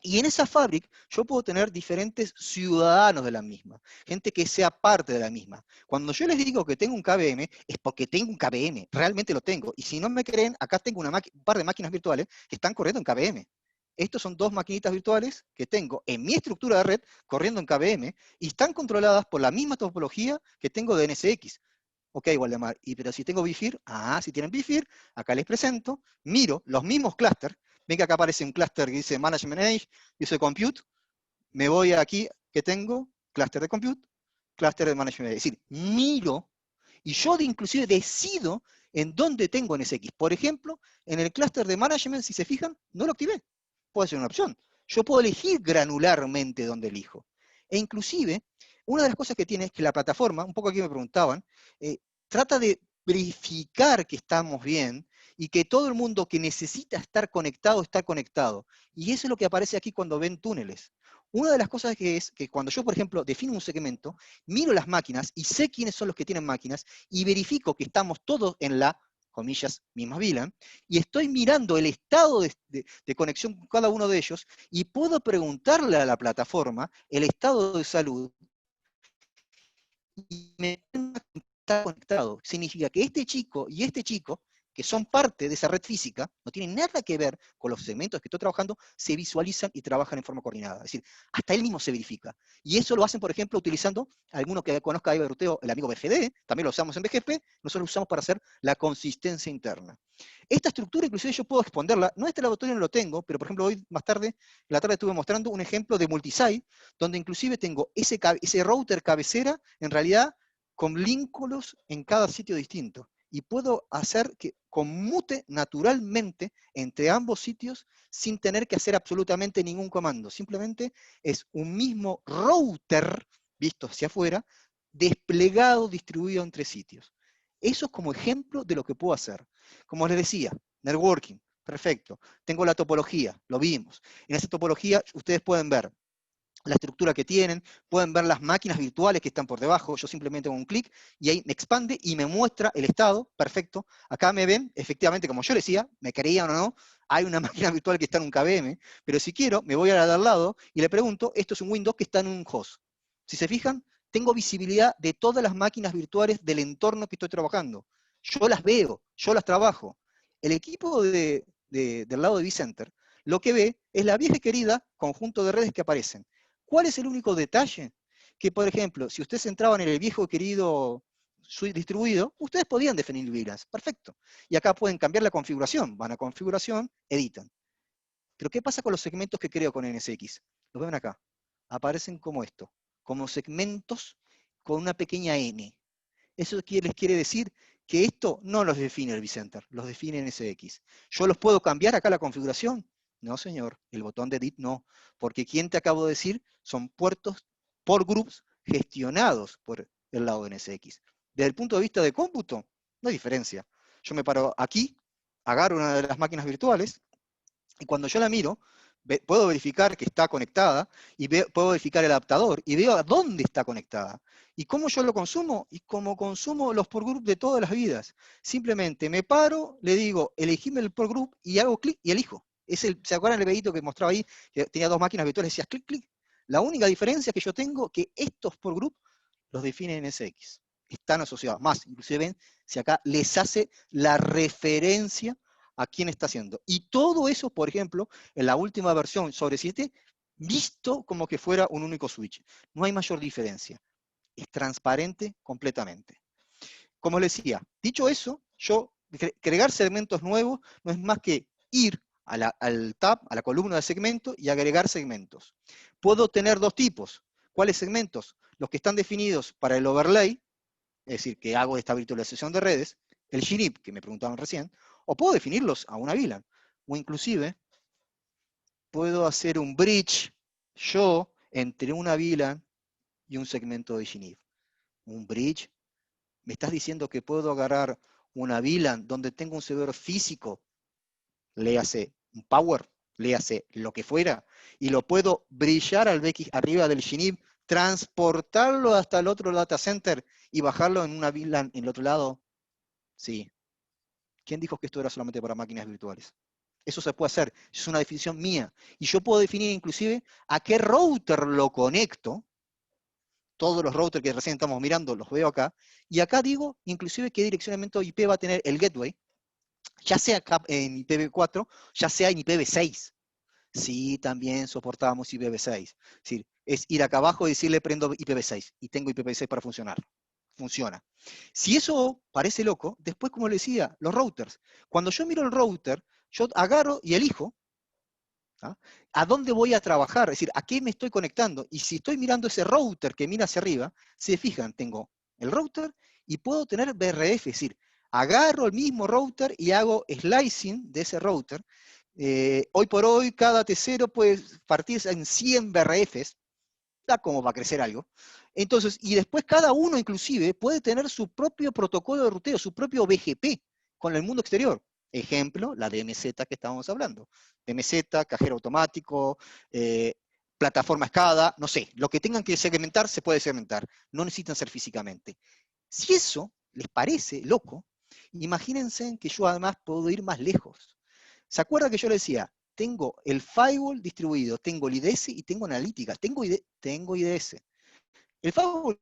Speaker 4: y en esa fabric yo puedo tener diferentes ciudadanos de la misma, gente que sea parte de la misma. Cuando yo les digo que tengo un KVM, es porque tengo un KVM, realmente lo tengo. Y si no me creen, acá tengo un par de máquinas virtuales que están corriendo en KVM. Estos son dos maquinitas virtuales que tengo en mi estructura de red corriendo en KVM y están controladas por la misma topología que tengo de NSX. Ok, Waldemar, pero si tengo BFIR, si tienen BFIR, acá les presento, miro los mismos clústeres. Ven que acá aparece un clúster que dice Management Edge, dice Compute, me voy aquí que tengo, clúster de Compute, clúster de Management Edge. Es decir, miro, y yo inclusive decido en dónde tengo NSX. Por ejemplo, en el clúster de Management, si se fijan, no lo activé. Puede ser una opción. Yo puedo elegir granularmente dónde elijo. E inclusive, una de las cosas que tiene es que la plataforma, un poco aquí me preguntaban, trata de verificar que estamos bien, y que todo el mundo que necesita estar conectado, está conectado. Y eso es lo que aparece aquí cuando ven túneles. Una de las cosas que es que cuando yo, por ejemplo, defino un segmento, miro las máquinas y sé quiénes son los que tienen máquinas y verifico que estamos todos en la, comillas, misma VLAN, y estoy mirando el estado de conexión con cada uno de ellos y puedo preguntarle a la plataforma el estado de salud y me está conectado. Significa que este chico y este chico, que son parte de esa red física, no tienen nada que ver con los segmentos que estoy trabajando, se visualizan y trabajan en forma coordinada. Es decir, hasta él mismo se verifica. Y eso lo hacen, por ejemplo, utilizando, alguno que conozca a Iber Urteo, el amigo BFD, también lo usamos en BGP, nosotros lo usamos para hacer la consistencia interna. Esta estructura, inclusive yo puedo expandirla, no este laboratorio no lo tengo, pero por ejemplo hoy más tarde, en la tarde estuve mostrando un ejemplo de multisite, donde inclusive tengo ese router cabecera, en realidad, con vínculos en cada sitio distinto. Y puedo hacer que conmute naturalmente entre ambos sitios sin tener que hacer absolutamente ningún comando. Simplemente es un mismo router, visto hacia afuera, desplegado, distribuido entre sitios. Eso es como ejemplo de lo que puedo hacer. Como les decía, networking, perfecto. Tengo la topología, lo vimos. En esa topología ustedes pueden ver la estructura que tienen, pueden ver las máquinas virtuales que están por debajo, yo simplemente hago un clic y ahí me expande y me muestra el estado, perfecto. Acá me ven, efectivamente, como yo les decía, me creían o no, hay una máquina virtual que está en un KVM, pero si quiero, me voy a la de al lado y le pregunto, esto es un Windows que está en un host. Si se fijan, tengo visibilidad de todas las máquinas virtuales del entorno que estoy trabajando. Yo las veo, yo las trabajo. El equipo del lado de vCenter lo que ve es la vieja y querida conjunto de redes que aparecen. ¿Cuál es el único detalle? Que, por ejemplo, si ustedes entraban en el viejo querido suite distribuido, ustedes podían definir VLANs, perfecto. Y acá pueden cambiar la configuración, van a configuración, editan. Pero ¿qué pasa con los segmentos que creo con NSX? Los ven acá. Aparecen como esto, como segmentos con una pequeña n. Eso les quiere decir que esto no los define el vCenter, los define NSX. ¿Yo los puedo cambiar acá la configuración? No, señor, el botón de edit no, porque quien te acabo de decir son puertos por groups gestionados por el lado de NSX. Desde el punto de vista de cómputo, no hay diferencia. Yo me paro aquí, agarro una de las máquinas virtuales, y cuando yo la miro, puedo verificar que está conectada, y puedo verificar el adaptador, y veo a dónde está conectada. ¿Y cómo yo lo consumo? Y como consumo los por group de todas las vidas. Simplemente me paro, le digo, elegime el por group, y hago clic y elijo. ¿Se acuerdan el videito que mostraba ahí? Que tenía dos máquinas virtuales, decías clic, clic. La única diferencia que yo tengo es que estos por group los define NSX. Están asociados. Más, inclusive ven, si acá les hace la referencia a quién está haciendo. Y todo eso, por ejemplo, en la última versión sobre 7, visto como que fuera un único switch. No hay mayor diferencia. Es transparente completamente. Como les decía, dicho eso, yo agregar segmentos nuevos no es más que ir al tab, a la columna de segmento y agregar segmentos. Puedo tener dos tipos. ¿Cuáles segmentos? Los que están definidos para el overlay, es decir, que hago esta virtualización de redes, el GNIP, que me preguntaban recién, o puedo definirlos a una VLAN, o inclusive puedo hacer un bridge yo entre una VLAN y un segmento de GNIP. Un bridge, me estás diciendo que puedo agarrar una VLAN donde tengo un servidor físico, léase un power, léase lo que fuera, y lo puedo brillar al BX arriba del GNIP, transportarlo hasta el otro data center y bajarlo en una VLAN en el otro lado. Sí. ¿Quién dijo que esto era solamente para máquinas virtuales? Eso se puede hacer, es una definición mía. Y yo puedo definir inclusive a qué router lo conecto. Todos los routers que recién estamos mirando los veo acá. Y acá digo inclusive qué direccionamiento IP va a tener el gateway, ya sea en IPv4, ya sea en IPv6. Sí, también soportamos IPv6. Es decir, es ir acá abajo y decirle prendo IPv6 y tengo IPv6 para funcionar. Funciona. Si eso parece loco, después, como les decía, los routers. Cuando yo miro el router, yo agarro y elijo a dónde voy a trabajar, es decir, a qué me estoy conectando. Y si estoy mirando ese router que mira hacia arriba, se fijan, tengo el router y puedo tener BRF, es decir, agarro el mismo router y hago slicing de ese router. Hoy por hoy, cada T0 puede partirse en 100 BRFs, da como va a crecer algo. Entonces, y después cada uno inclusive puede tener su propio protocolo de ruteo, su propio BGP con el mundo exterior. Ejemplo, la DMZ que estábamos hablando. DMZ, cajero automático, plataforma SCADA, no sé, lo que tengan que segmentar se puede segmentar, no necesitan ser físicamente. Si eso les parece loco, imagínense que yo además puedo ir más lejos. ¿Se acuerda que yo les decía? Tengo el firewall distribuido, tengo el IDS y tengo analítica, tengo IDS. El firewall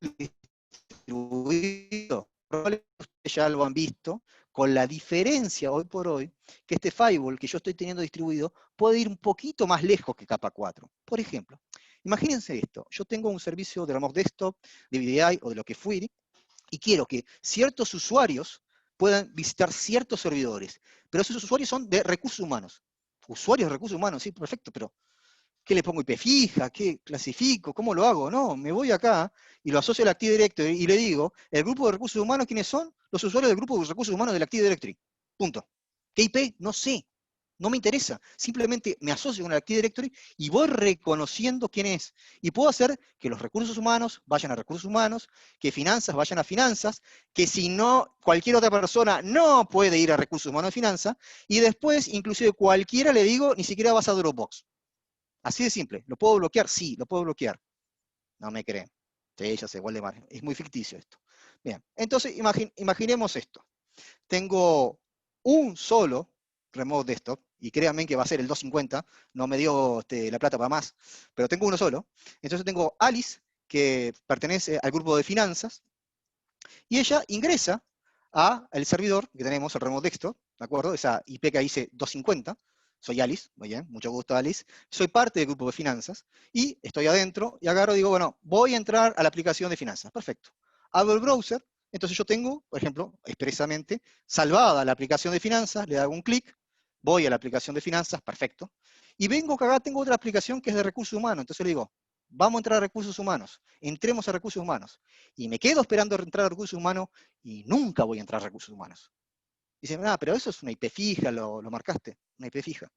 Speaker 4: distribuido, probablemente ustedes ya lo han visto, con la diferencia hoy por hoy, que este firewall que yo estoy teniendo distribuido puede ir un poquito más lejos que capa 4. Por ejemplo, imagínense esto, yo tengo un servicio de remote desktop, de VDI o de lo que fuere, y quiero que ciertos usuarios puedan visitar ciertos servidores, pero esos usuarios son de recursos humanos. Usuarios de recursos humanos, sí, perfecto, pero ¿qué le pongo IP fija? ¿Qué clasifico? ¿Cómo lo hago? No, me voy acá y lo asocio al Active Directory y le digo, el grupo de recursos humanos, ¿quiénes son? Los usuarios del grupo de recursos humanos del Active Directory. Punto. ¿Qué IP? No sé. No me interesa. Simplemente me asocio con el Active Directory y voy reconociendo quién es. Y puedo hacer que los recursos humanos vayan a recursos humanos, que finanzas vayan a finanzas, que si no, cualquier otra persona no puede ir a recursos humanos de finanzas, y después, inclusive cualquiera le digo, ni siquiera vas a Dropbox. Así de simple. ¿Lo puedo bloquear? Sí, lo puedo bloquear. No me creen. Sí, ya sé, Waldemar. Es muy ficticio esto. Bien, entonces imaginemos esto. Tengo un solo remote desktop, y créanme que va a ser el 250, no me dio la plata para más, pero tengo uno solo. Entonces tengo Alice, que pertenece al grupo de finanzas, y ella ingresa al servidor que tenemos, el remote desktop, ¿de acuerdo? Esa IP que dice 250, soy Alice, muy bien, mucho gusto Alice, soy parte del grupo de finanzas, y estoy adentro, y agarro y digo, bueno, voy a entrar a la aplicación de finanzas, perfecto. Abro el browser, entonces yo tengo, por ejemplo, expresamente, salvada la aplicación de finanzas, le hago un clic, voy a la aplicación de finanzas, perfecto, y vengo que acá tengo otra aplicación que es de recursos humanos, entonces le digo, vamos a entrar a recursos humanos, entremos a recursos humanos, y me quedo esperando entrar a recursos humanos, y nunca voy a entrar a recursos humanos. Dicen, pero eso es una IP fija, lo marcaste, una IP fija.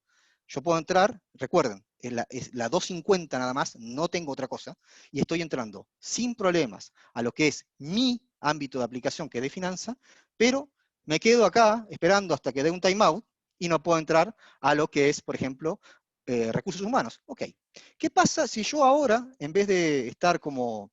Speaker 4: Yo puedo entrar, recuerden, es la 250 nada más, no tengo otra cosa, y estoy entrando sin problemas a lo que es mi ámbito de aplicación, que es de finanza, pero me quedo acá esperando hasta que dé un timeout, y no puedo entrar a lo que es, por ejemplo, recursos humanos. Ok. ¿Qué pasa si yo ahora, en vez de estar como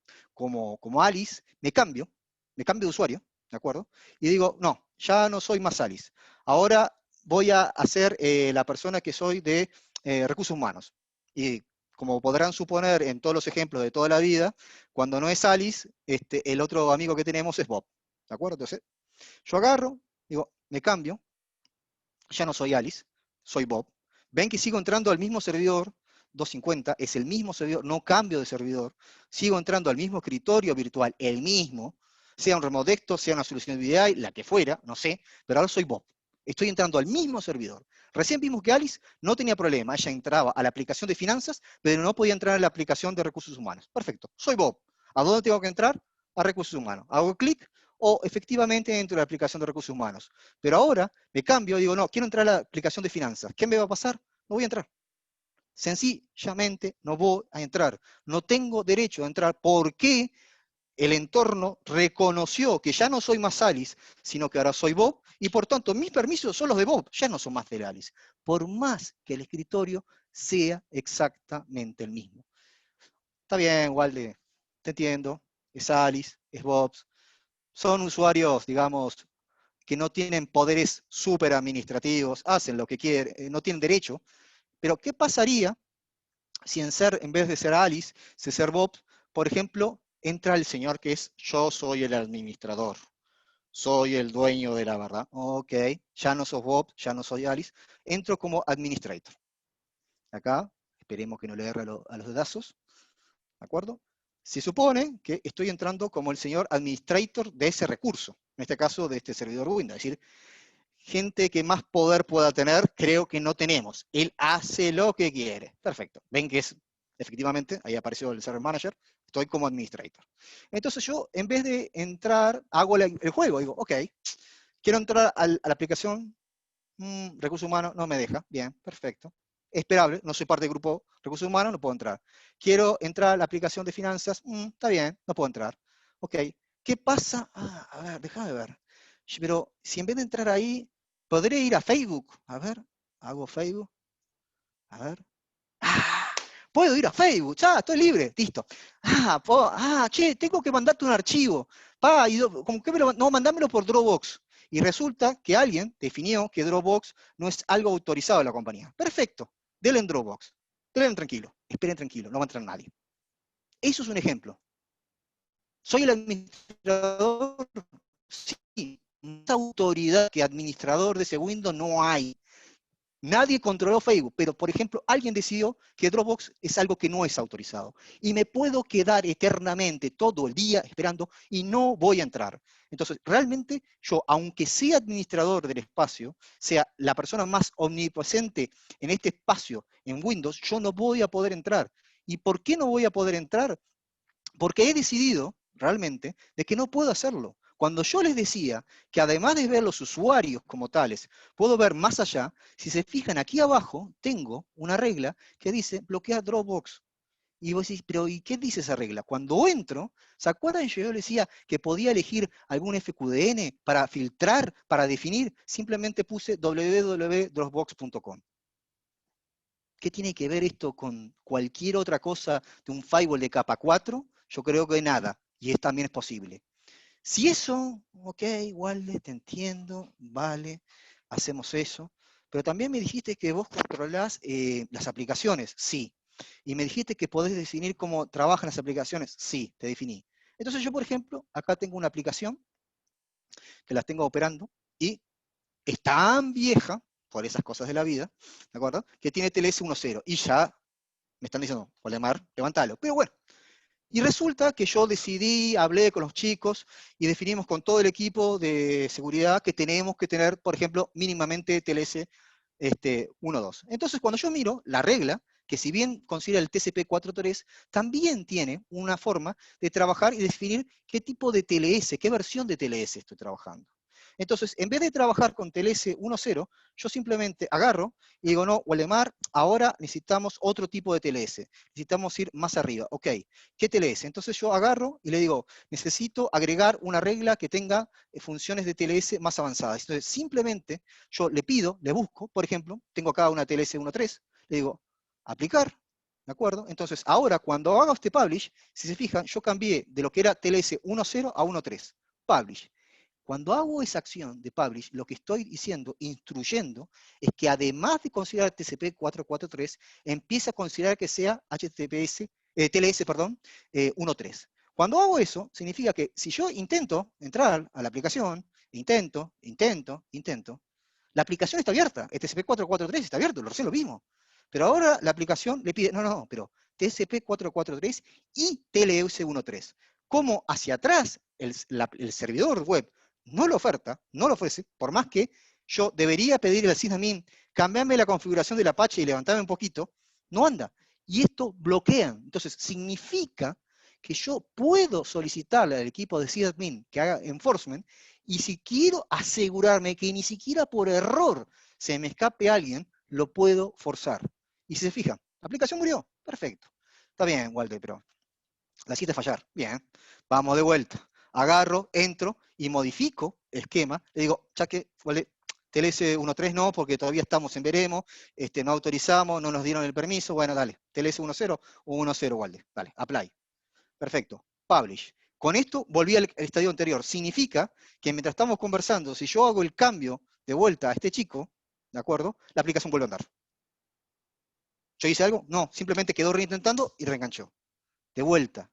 Speaker 4: Alice, me cambio de usuario, ¿de acuerdo? Y digo, no, ya no soy más Alice. Ahora voy a ser la persona que soy de recursos humanos. Y como podrán suponer en todos los ejemplos de toda la vida, cuando no es Alice, el otro amigo que tenemos es Bob. ¿De acuerdo? Entonces, yo agarro, digo, me cambio, ya no soy Alice, soy Bob. Ven que sigo entrando al mismo servidor, 250, es el mismo servidor, no cambio de servidor, sigo entrando al mismo escritorio virtual, el mismo, sea un remote desktop, sea una solución de VDI, la que fuera, no sé, pero ahora soy Bob. Estoy entrando al mismo servidor. Recién vimos que Alice no tenía problema, ella entraba a la aplicación de finanzas, pero no podía entrar a la aplicación de recursos humanos. Perfecto, soy Bob. ¿A dónde tengo que entrar? A recursos humanos. Hago clic o efectivamente entro a la aplicación de recursos humanos. Pero ahora me cambio, digo, no, quiero entrar a la aplicación de finanzas. ¿Qué me va a pasar? No voy a entrar. Sencillamente no voy a entrar. No tengo derecho a entrar porque el entorno reconoció que ya no soy más Alice, sino que ahora soy Bob, y por tanto mis permisos son los de Bob, ya no son más de Alice, por más que el escritorio sea exactamente el mismo. Está bien, Walde, te entiendo, es Alice, es Bob, son usuarios, digamos, que no tienen poderes súper administrativos, hacen lo que quieren, no tienen derecho, pero ¿qué pasaría si en vez de ser Alice, de ser Bob, por ejemplo, entra el señor que es yo soy el administrador, soy el dueño de la verdad? Ok, ya no sos Bob, ya no soy Alice, entro como administrator. Acá, esperemos que no le erre a los dedazos, ¿de acuerdo? Se supone que estoy entrando como el señor administrator de ese recurso, en este caso de este servidor Windows, es decir, gente que más poder pueda tener, creo que no tenemos. Él hace lo que quiere. Perfecto. Ven que es, efectivamente, ahí apareció el Server Manager, estoy como administrator. Entonces yo, en vez de entrar, hago el juego, digo, ok, quiero entrar a la aplicación, recursos humanos, no me deja, bien, perfecto. Esperable, no soy parte del grupo recursos humanos, no puedo entrar. Quiero entrar a la aplicación de finanzas, está bien, no puedo entrar. Ok, ¿qué pasa? A ver, déjame ver. Pero si en vez de entrar ahí, podré ir a Facebook. A ver, hago Facebook. A ver. ¡Ah! Puedo ir a Facebook, ya, estoy libre, listo. Che, tengo que mandarte un archivo. ¿Cómo que no, mandámelo por Dropbox. Y resulta que alguien definió que Dropbox no es algo autorizado de la compañía. Perfecto, denle en Dropbox. Denle tranquilo, esperen tranquilo, no va a entrar nadie. Eso es un ejemplo. ¿Soy el administrador? Sí. Más autoridad que administrador de ese Windows no hay. Nadie controló Facebook, pero por ejemplo, alguien decidió que Dropbox es algo que no es autorizado. Y me puedo quedar eternamente todo el día esperando y no voy a entrar. Entonces, realmente yo, aunque sea administrador del espacio, sea la persona más omnipresente en este espacio en Windows, yo no voy a poder entrar. ¿Y por qué no voy a poder entrar? Porque he decidido, realmente, de que no puedo hacerlo. Cuando yo les decía que además de ver los usuarios como tales, puedo ver más allá, si se fijan aquí abajo, tengo una regla que dice bloquear Dropbox. Y vos decís, pero ¿y qué dice esa regla? Cuando entro, ¿se acuerdan? Yo les decía que podía elegir algún FQDN para filtrar, para definir, simplemente puse www.dropbox.com. ¿Qué tiene que ver esto con cualquier otra cosa de un firewall de capa 4? Yo creo que nada, y también es posible. Si eso, ok, igual te entiendo, vale, hacemos eso, pero también me dijiste que vos controlás las aplicaciones, sí, y me dijiste que podés definir cómo trabajan las aplicaciones, sí, te definí. Entonces yo, por ejemplo, acá tengo una aplicación que la tengo operando y es tan vieja, por esas cosas de la vida, ¿de acuerdo? Que tiene TLS 1.0 y ya me están diciendo, Waldemar, levántalo. Pero bueno, y resulta que yo decidí, hablé con los chicos y definimos con todo el equipo de seguridad que tenemos que tener, por ejemplo, mínimamente TLS 1.2. Entonces, cuando yo miro la regla, que si bien considera el TCP 4.3, también tiene una forma de trabajar y definir qué tipo de TLS, qué versión de TLS estoy trabajando. Entonces, en vez de trabajar con TLS 1.0, yo simplemente agarro y digo, no, Waldemar, ahora necesitamos otro tipo de TLS. Necesitamos ir más arriba. Ok, ¿qué TLS? Entonces yo agarro y le digo, necesito agregar una regla que tenga funciones de TLS más avanzadas. Entonces, simplemente yo le pido, le busco, por ejemplo, tengo acá una TLS 1.3, le digo, aplicar, ¿de acuerdo? Entonces, ahora cuando hago este publish, si se fijan, yo cambié de lo que era TLS 1.0 a 1.3, publish. Cuando hago esa acción de publish, lo que estoy diciendo, instruyendo, es que además de considerar TCP 443, empieza a considerar que sea TLS 1.3. Cuando hago eso, significa que si yo intento entrar a la aplicación, intento, la aplicación está abierta, el TCP 443 está abierto, recién lo vimos. Pero ahora la aplicación le pide, no, pero TCP 443 y TLS 1.3. Como hacia atrás el servidor web no lo oferta, no lo ofrece, por más que yo debería pedirle al sysadmin, cambiarme la configuración del Apache y levantarme un poquito, no anda. Y esto bloquean. Entonces, significa que yo puedo solicitarle al equipo de sysadmin que haga enforcement, y si quiero asegurarme que ni siquiera por error se me escape alguien, lo puedo forzar. Y si se fijan, la aplicación murió. Perfecto. Está bien, Walter, pero la hiciste fallar. Bien. Vamos de vuelta. Agarro, entro y modifico el esquema. Le digo, ya que TLS 1.3 no, porque todavía estamos en veremos, no autorizamos, no nos dieron el permiso. Bueno, dale, TLS 1.0 o 1.0, Walter. Dale, apply. Perfecto. Publish. Con esto volví al estadio anterior. Significa que mientras estamos conversando, si yo hago el cambio de vuelta a este chico, ¿de acuerdo? La aplicación vuelve a andar. ¿Yo hice algo? No, simplemente quedó reintentando y reenganchó. De vuelta.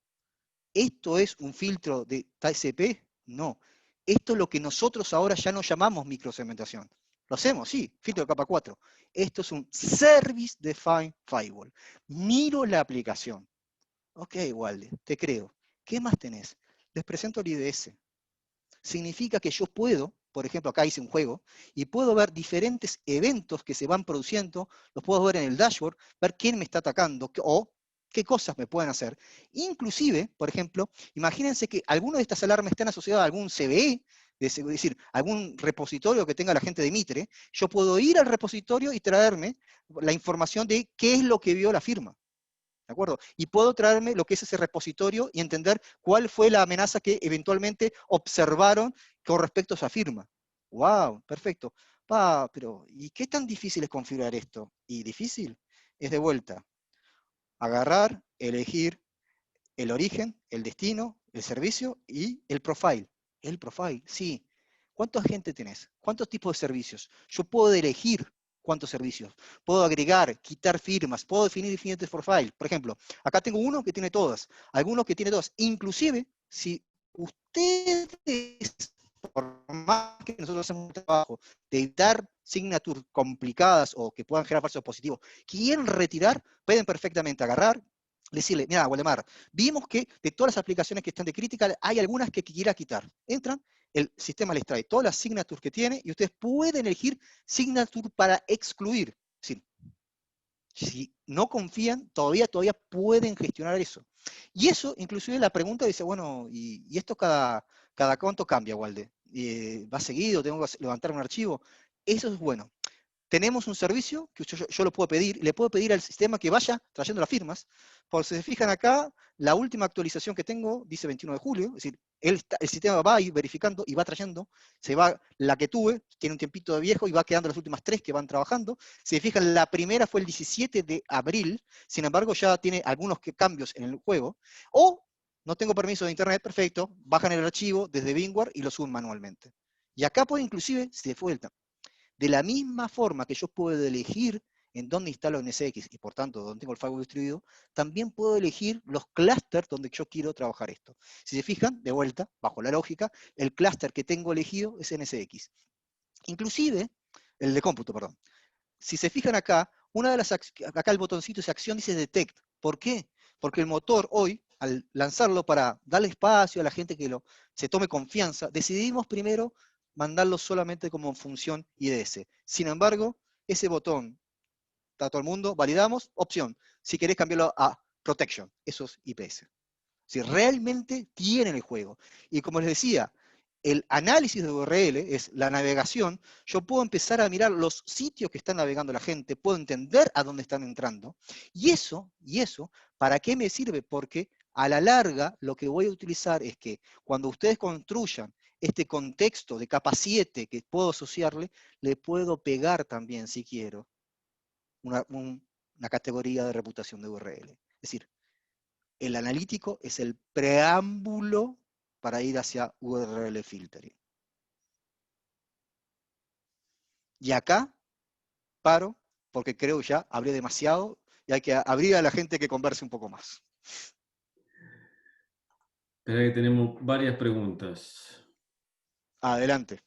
Speaker 4: ¿Esto es un filtro de TCP? No. Esto es lo que nosotros ahora ya no llamamos microsegmentación. Lo hacemos, sí, filtro de capa 4. Esto es un Service Defined Firewall. Miro la aplicación. Ok, Walde, te creo. ¿Qué más tenés? Les presento el IDS. Significa que yo puedo, por ejemplo, acá hice un juego, y puedo ver diferentes eventos que se van produciendo, los puedo ver en el dashboard, ver quién me está atacando, o qué cosas me pueden hacer. Inclusive, por ejemplo, imagínense que algunas de estas alarmas están asociadas a algún CVE, es decir, algún repositorio que tenga la gente de Mitre. Yo puedo ir al repositorio y traerme la información de qué es lo que vio la firma. ¿De acuerdo? Y puedo traerme lo que es ese repositorio y entender cuál fue la amenaza que eventualmente observaron con respecto a esa firma. ¡Wow! Perfecto. Pero ¿y qué tan difícil es configurar esto? Y difícil es de vuelta. Agarrar, elegir el origen, el destino, el servicio y el profile. El profile, sí. ¿Cuánta gente tenés? ¿Cuántos tipos de servicios? Yo puedo elegir cuántos servicios. Puedo agregar, quitar firmas, puedo definir diferentes profiles. Por ejemplo, acá tengo uno que tiene todas, algunos que tiene todas. Inclusive, si ustedes, por más que nosotros hacemos un trabajo de editar signatures complicadas o que puedan generar falsos positivos, quieren retirar, pueden perfectamente agarrar, decirle, mira, Waldemar, vimos que de todas las aplicaciones que están de critical, hay algunas que quiera quitar. Entran, el sistema les trae todas las signatures que tiene y ustedes pueden elegir signature para excluir. Es decir, si no confían, todavía pueden gestionar eso. Y eso, inclusive la pregunta dice, bueno, ¿y esto cada cuánto cambia, Walde? ¿Va seguido? ¿Tengo que levantar un archivo? Eso es bueno. Tenemos un servicio que yo lo puedo pedir, le puedo pedir al sistema que vaya trayendo las firmas. Por si se fijan acá, la última actualización que tengo dice 21 de julio, es decir, el sistema va a ir verificando y va trayendo, se va la que tuve, tiene un tiempito de viejo y va quedando las últimas 3 que van trabajando. Si se fijan, la primera fue el 17 de abril, sin embargo ya tiene algunos cambios en el juego. O no tengo permiso de internet, perfecto, bajan el archivo desde VMware y lo suben manualmente. Y acá puede inclusive, si de vuelta, de la misma forma que yo puedo elegir en dónde instalo NSX y por tanto dónde tengo el firewall distribuido, también puedo elegir los clústeres donde yo quiero trabajar esto. Si se fijan, de vuelta, bajo la lógica, el clúster que tengo elegido es NSX. Inclusive, el de cómputo, perdón. Si se fijan acá, acá el botoncito de acción dice detect. ¿Por qué? Porque el motor hoy, al lanzarlo para darle espacio a la gente que se tome confianza, decidimos primero mandarlo solamente como función IDS. Sin embargo, ese botón, está todo el mundo, validamos, opción. Si querés cambiarlo a protection, eso es IPS. Si realmente tienen el juego. Y como les decía, el análisis de URL es la navegación. Yo puedo empezar a mirar los sitios que están navegando la gente, puedo entender a dónde están entrando. Y eso, ¿para qué me sirve? Porque a la larga lo que voy a utilizar es que cuando ustedes construyan este contexto de capa 7 que puedo asociarle, le puedo pegar también, si quiero, un una categoría de reputación de URL. Es decir, el analítico es el preámbulo para ir hacia URL filtering. Y acá paro, porque creo ya hablé demasiado y hay que abrir a la gente que converse un poco más.
Speaker 3: Espera que tenemos varias preguntas.
Speaker 4: Adelante.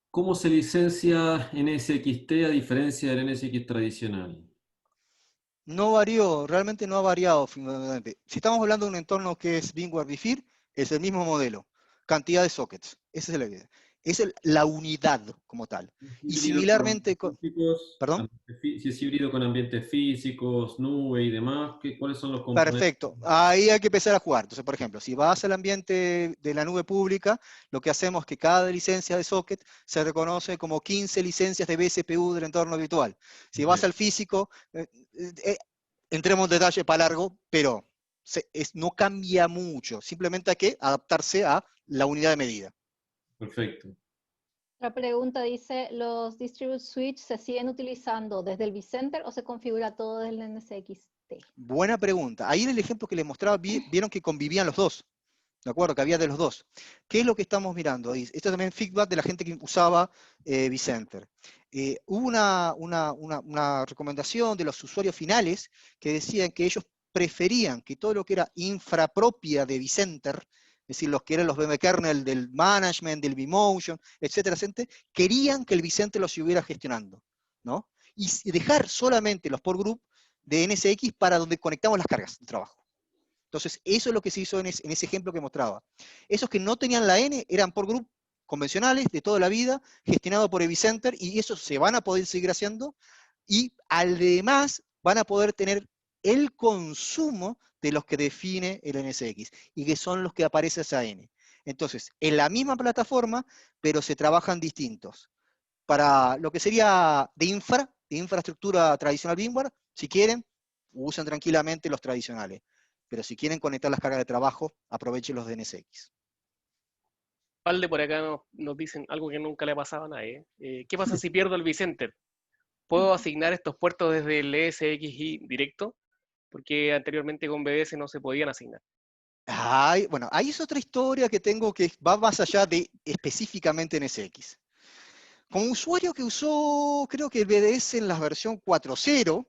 Speaker 3: ¿Cómo se licencia NSXT a diferencia del NSX tradicional?
Speaker 4: No varió, realmente no ha variado fundamentalmente. Si estamos hablando de un entorno que es VMware vFIR, es el mismo modelo. Cantidad de sockets. Esa es la idea. Es la unidad como tal.
Speaker 3: ¿Es
Speaker 4: Y
Speaker 3: híbrido con
Speaker 4: similarmente
Speaker 3: ambientes físicos?
Speaker 4: ¿Perdón?
Speaker 3: Si es híbrido con ambientes físicos, nube y demás, ¿cuáles son los componentes?
Speaker 4: Perfecto. Ahí hay que empezar a jugar. Entonces, por ejemplo, si vas al ambiente de la nube pública, lo que hacemos es que cada licencia de socket se reconoce como 15 licencias de BSPU del entorno virtual. Si vas al físico, entremos en detalle para largo, pero no cambia mucho. Simplemente hay que adaptarse a la unidad de medida.
Speaker 3: Perfecto.
Speaker 1: La pregunta dice, ¿los Distribute Switch se siguen utilizando desde el vCenter o se configura todo desde el NSXT?
Speaker 4: Buena pregunta. Ahí en el ejemplo que les mostraba, vieron que convivían los dos. ¿De acuerdo? Que había de los dos. ¿Qué es lo que estamos mirando? Esto también es feedback de la gente que usaba vCenter. Hubo una recomendación de los usuarios finales que decían que ellos preferían que todo lo que era infra propia de vCenter, es decir, los que eran los VM kernel del management, del vMotion, etcétera, querían que el vCenter los estuviera gestionando, ¿no? Y dejar solamente los port group de NSX para donde conectamos las cargas de trabajo. Entonces, eso es lo que se hizo en ese ejemplo que mostraba. Esos que no tenían la N eran por group convencionales de toda la vida, gestionados por vCenter, y esos se van a poder seguir haciendo, y además van a poder tener el consumo de los que define el NSX, y que son los que aparece esa N. Entonces, en la misma plataforma, pero se trabajan distintos. Para lo que sería de infraestructura tradicional VMware, si quieren, usan tranquilamente los tradicionales. Pero si quieren conectar las cargas de trabajo, aprovechen los de NSX.
Speaker 2: Valde por acá nos dicen algo que nunca le pasaba a nadie. ¿Qué pasa si pierdo el vCenter? ¿Puedo asignar estos puertos desde el ESXi directo? Porque anteriormente con BBS no se podían asignar.
Speaker 4: Bueno, ahí es otra historia que tengo que va más allá de específicamente NSX. Como usuario que usó, creo que el BDS en la versión 4.0,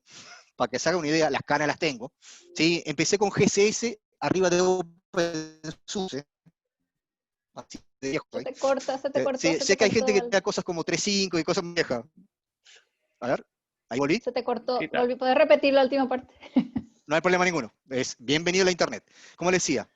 Speaker 4: para que se haga una idea, las canas las tengo, ¿sí? Empecé con GCS arriba de OpenSUSE. Así de viejo,
Speaker 1: Se te corta, se te cortó.
Speaker 4: sé que hay gente que tiene cosas como 3.5 y cosas viejas. A ver, ahí volví.
Speaker 1: Se te cortó.
Speaker 2: Sí,
Speaker 1: ¿Puedes repetir la última parte?
Speaker 4: No hay problema ninguno. Es bienvenido a la internet. Como les decía,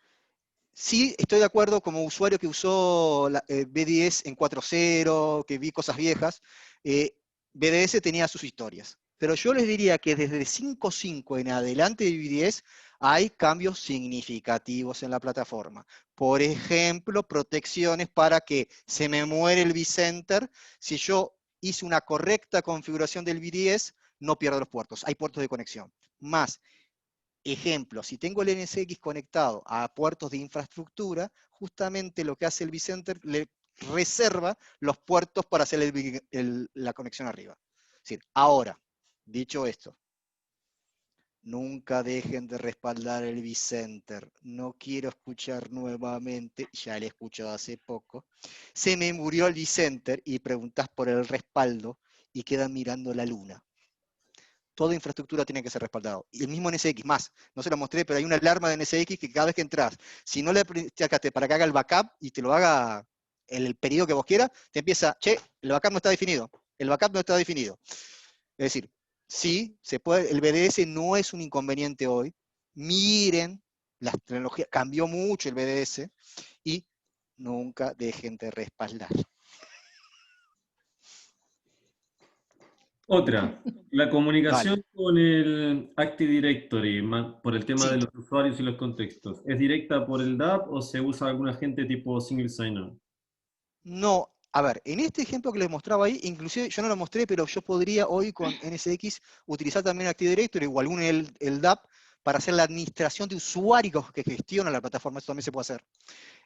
Speaker 4: sí estoy de acuerdo como usuario que usó BDS en 4.0, que vi cosas viejas. BDS tenía sus historias. Pero yo les diría que desde 5.5 en adelante de BDS hay cambios significativos en la plataforma. Por ejemplo, protecciones para que se me muere el vCenter. Si yo hice una correcta configuración del BDS, no pierdo los puertos. Hay puertos de conexión. Más, ejemplo, si tengo el NSX conectado a puertos de infraestructura, justamente lo que hace el vCenter le reserva los puertos para hacer la conexión arriba. Es decir, ahora, dicho esto, nunca dejen de respaldar el vCenter. No quiero escuchar nuevamente, ya lo he escuchado hace poco, se me murió el vCenter y preguntas por el respaldo y quedan mirando la luna. Toda infraestructura tiene que ser respaldado. Y el mismo NSX, más, no se lo mostré, pero hay una alarma de NSX que cada vez que entras, si no le achacaste para que haga el backup y te lo haga el periodo que vos quieras, te empieza, che, el backup no está definido, el backup no está definido. Es decir, sí, se puede, el BDS no es un inconveniente hoy, miren, la tecnología, cambió mucho el BDS, y nunca dejen de respaldar.
Speaker 3: Otra, la comunicación
Speaker 4: Vale.
Speaker 3: con el Active Directory, por el tema
Speaker 4: Sí.
Speaker 3: de los usuarios y los contextos, ¿es directa por el DAP o se usa algún agente tipo single sign-on?
Speaker 4: No, a ver, en este ejemplo que les mostraba ahí, inclusive yo no lo mostré, pero yo podría hoy con NSX utilizar también Active Directory o algún el DAP para hacer la administración de usuarios que gestionan la plataforma. Eso también se puede hacer.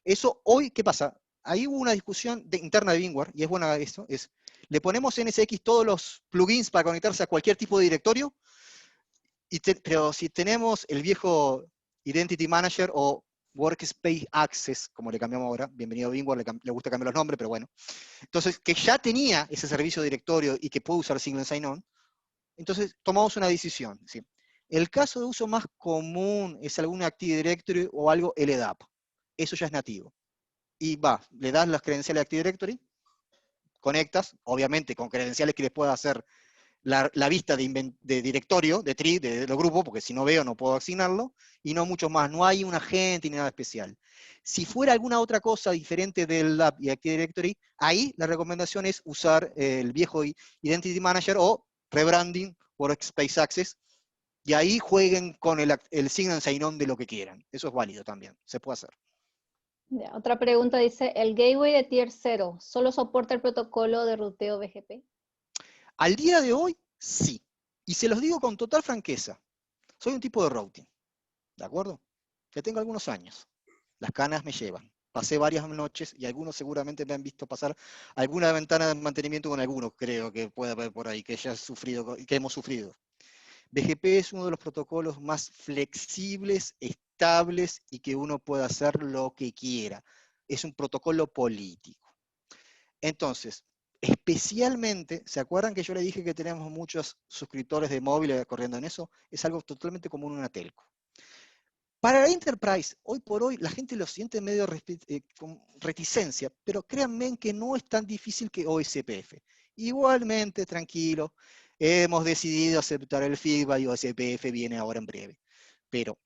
Speaker 4: Eso hoy, ¿qué pasa? Ahí hubo una discusión interna de VMware, y es buena esto, es le ponemos NSX todos los plugins para conectarse a cualquier tipo de directorio, pero si tenemos el viejo Identity Manager o Workspace Access, como le cambiamos ahora, bienvenido a Bingware, le gusta cambiar los nombres, pero bueno. Entonces, que ya tenía ese servicio directorio y que puede usar Single Sign-On, entonces tomamos una decisión. ¿Sí? El caso de uso más común es algún Active Directory o algo LDAP. Eso ya es nativo. Y le das las credenciales de Active Directory, conectas, obviamente con credenciales que les pueda hacer la vista de directorio, de tree, de los grupos, porque si no veo no puedo asignarlo, y no mucho más, no hay un agente ni nada especial. Si fuera alguna otra cosa diferente del Lab y Active Directory, ahí la recomendación es usar el viejo Identity Manager o rebranding Workspace Access, y ahí jueguen con el Signal Sign-On de lo que quieran. Eso es válido también, se puede hacer.
Speaker 1: Ya, otra pregunta dice, ¿el gateway de Tier 0 solo soporta el protocolo de ruteo BGP?
Speaker 4: Al día de hoy, sí. Y se los digo con total franqueza. Soy un tipo de routing, ¿de acuerdo? Ya tengo algunos años. Las canas me llevan. Pasé varias noches y algunos seguramente me han visto pasar alguna ventana de mantenimiento con algunos, creo que puede haber por ahí, que que hemos sufrido. BGP es uno de los protocolos más flexibles, estables y que uno puede hacer lo que quiera. Es un protocolo político. Entonces, especialmente, ¿se acuerdan que yo le dije que tenemos muchos suscriptores de móviles corriendo en eso? Es algo totalmente común en una telco. Para la Enterprise, hoy por hoy, la gente lo siente medio con reticencia, pero créanme que no es tan difícil que OSPF. Igualmente, tranquilo, hemos decidido aceptar el feedback y OSPF viene ahora en breve. Pero,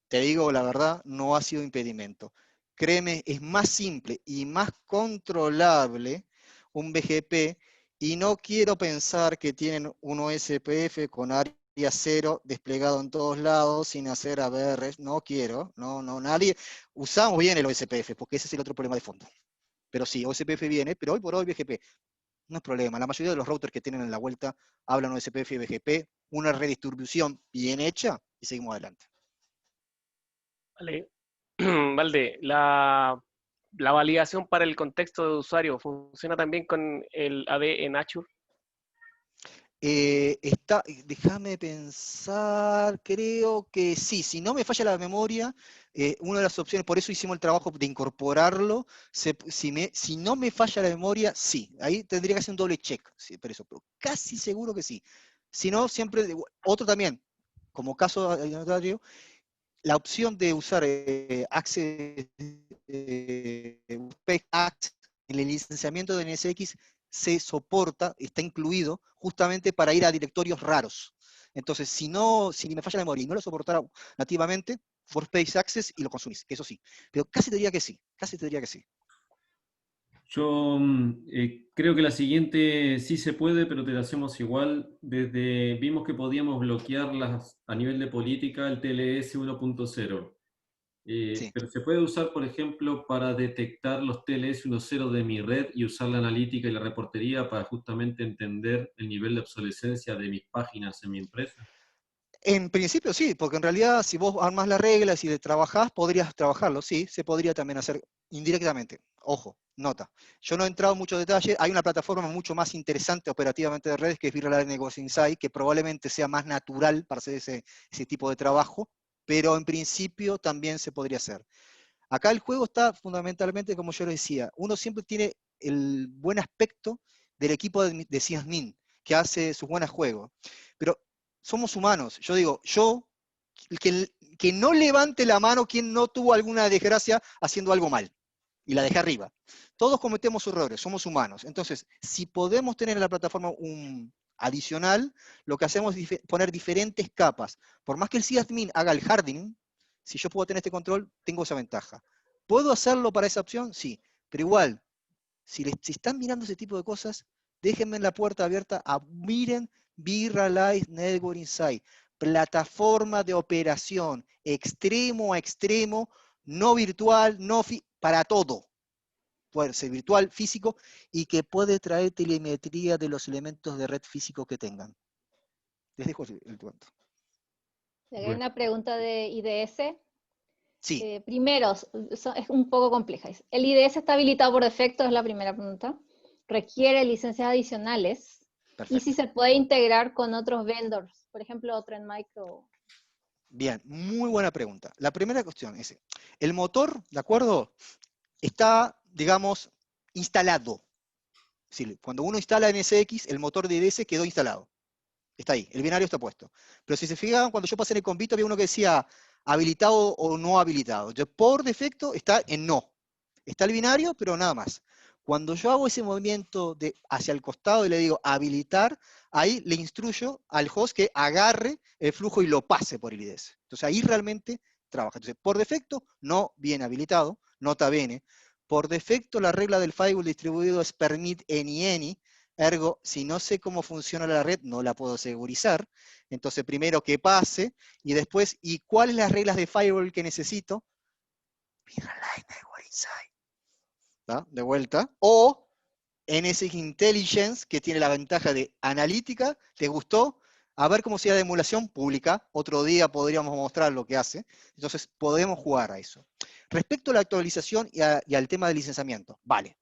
Speaker 4: te digo la verdad, no ha sido impedimento. Créeme, es más simple y más controlable un BGP, y no quiero pensar que tienen un OSPF con área 0 desplegado en todos lados sin hacer ABRs. No quiero, nadie. Usamos bien el OSPF, porque ese es el otro problema de fondo. Pero sí, OSPF viene, pero hoy por hoy BGP no es problema. La mayoría de los routers que tienen en la vuelta hablan OSPF y BGP, una redistribución bien hecha y seguimos adelante.
Speaker 2: Vale. Valde, la validación para el contexto de usuario funciona también con el AD en Azure.
Speaker 4: Déjame pensar, creo que sí, si no me falla la memoria, una de las opciones, por eso hicimos el trabajo de incorporarlo, si no me falla la memoria, sí, ahí tendría que hacer un doble check, sí, pero casi seguro que sí. Si no, siempre, otro también, como caso notario, la opción de usar Access en el licenciamiento de NSX se soporta, está incluido, justamente para ir a directorios raros. Entonces, si me falla la memoria y no lo soportara nativamente, Workspace Access y lo consumís, eso sí. Pero casi te diría que sí, casi te diría que sí.
Speaker 3: Yo creo que la siguiente sí se puede, pero te la hacemos igual. Vimos que podíamos bloquearlas a nivel de política el TLS 1.0.
Speaker 4: Sí.
Speaker 3: Pero se puede usar, por ejemplo, para detectar los TLS 1.0 de mi red y usar la analítica y la reportería para justamente entender el nivel de obsolescencia de mis páginas en mi empresa.
Speaker 4: En principio sí, porque en realidad si vos armás las reglas y le trabajás, podrías trabajarlo, sí, se podría también hacer indirectamente. Ojo, nota. Yo no he entrado en mucho detalle, hay una plataforma mucho más interesante operativamente de redes que es Viral Networks Insight, que probablemente sea más natural para hacer ese tipo de trabajo, pero en principio también se podría hacer. Acá el juego está fundamentalmente, como yo les decía, uno siempre tiene el buen aspecto del equipo de sysadmin, que hace sus buenos juegos. Pero somos humanos. Yo digo, que no levante la mano quien no tuvo alguna desgracia haciendo algo mal. Y la dejé arriba. Todos cometemos errores, somos humanos. Entonces, si podemos tener en la plataforma un adicional, lo que hacemos es poner diferentes capas. Por más que el sysadmin haga el hardening, si yo puedo tener este control, tengo esa ventaja. ¿Puedo hacerlo para esa opción? Sí. Pero igual, si están mirando ese tipo de cosas, déjenme en la puerta abierta, miren Virtualized Network Insight, plataforma de operación, extremo a extremo, no virtual, para todo. Puede ser virtual, físico, y que puede traer telemetría de los elementos de red físico que tengan. Les dejo el cuento.
Speaker 1: Hay una pregunta de IDS.
Speaker 4: Sí.
Speaker 1: Primero, es un poco compleja. ¿El IDS está habilitado por defecto? Es la primera pregunta. requiere licencias adicionales y
Speaker 4: Perfecto.
Speaker 1: si se puede integrar con otros vendors, por ejemplo, Trend Micro.
Speaker 4: Bien, muy buena pregunta. La primera cuestión es, el motor, ¿de acuerdo? Está, digamos, instalado. Es decir, cuando uno instala NSX, el motor de IDS quedó instalado. Está ahí, el binario está puesto. Pero si se fijan, cuando yo pasé en el convito había uno que decía habilitado o no habilitado. Entonces, por defecto está en no. Está el binario, pero nada más. Cuando yo hago ese movimiento hacia el costado y le digo habilitar, ahí le instruyo al host que agarre el flujo y lo pase por el IDS. Entonces ahí realmente trabaja. Entonces, por defecto, no viene habilitado, nota bene. Por defecto, la regla del firewall distribuido es permit any. Ergo, si no sé cómo funciona la red, no la puedo segurizar. Entonces, primero que pase, y después, ¿y cuáles las reglas de firewall que necesito? Line network inside. ¿tá? De vuelta. O NSX Intelligence, que tiene la ventaja de analítica, ¿te gustó? A ver cómo sea de emulación pública. Otro día podríamos mostrar lo que hace. Entonces, podemos jugar a eso. Respecto a la actualización y al tema del licenciamiento. Vale.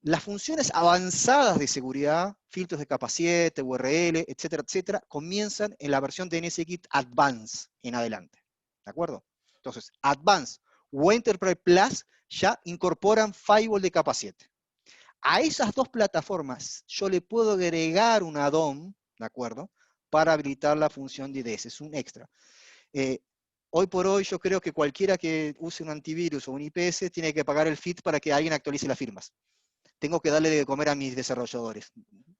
Speaker 4: Las funciones avanzadas de seguridad, filtros de capa 7, URL, etcétera, etcétera, comienzan en la versión de NSX Advanced en adelante. ¿De acuerdo? Entonces, Advanced o Enterprise Plus ya incorporan firewall de capa 7. A esas dos plataformas yo le puedo agregar un add-on, ¿de acuerdo? Para habilitar la función de IDS, es un extra. Hoy por hoy yo creo que cualquiera que use un antivirus o un IPS tiene que pagar el feed para que alguien actualice las firmas. Tengo que darle de comer a mis desarrolladores.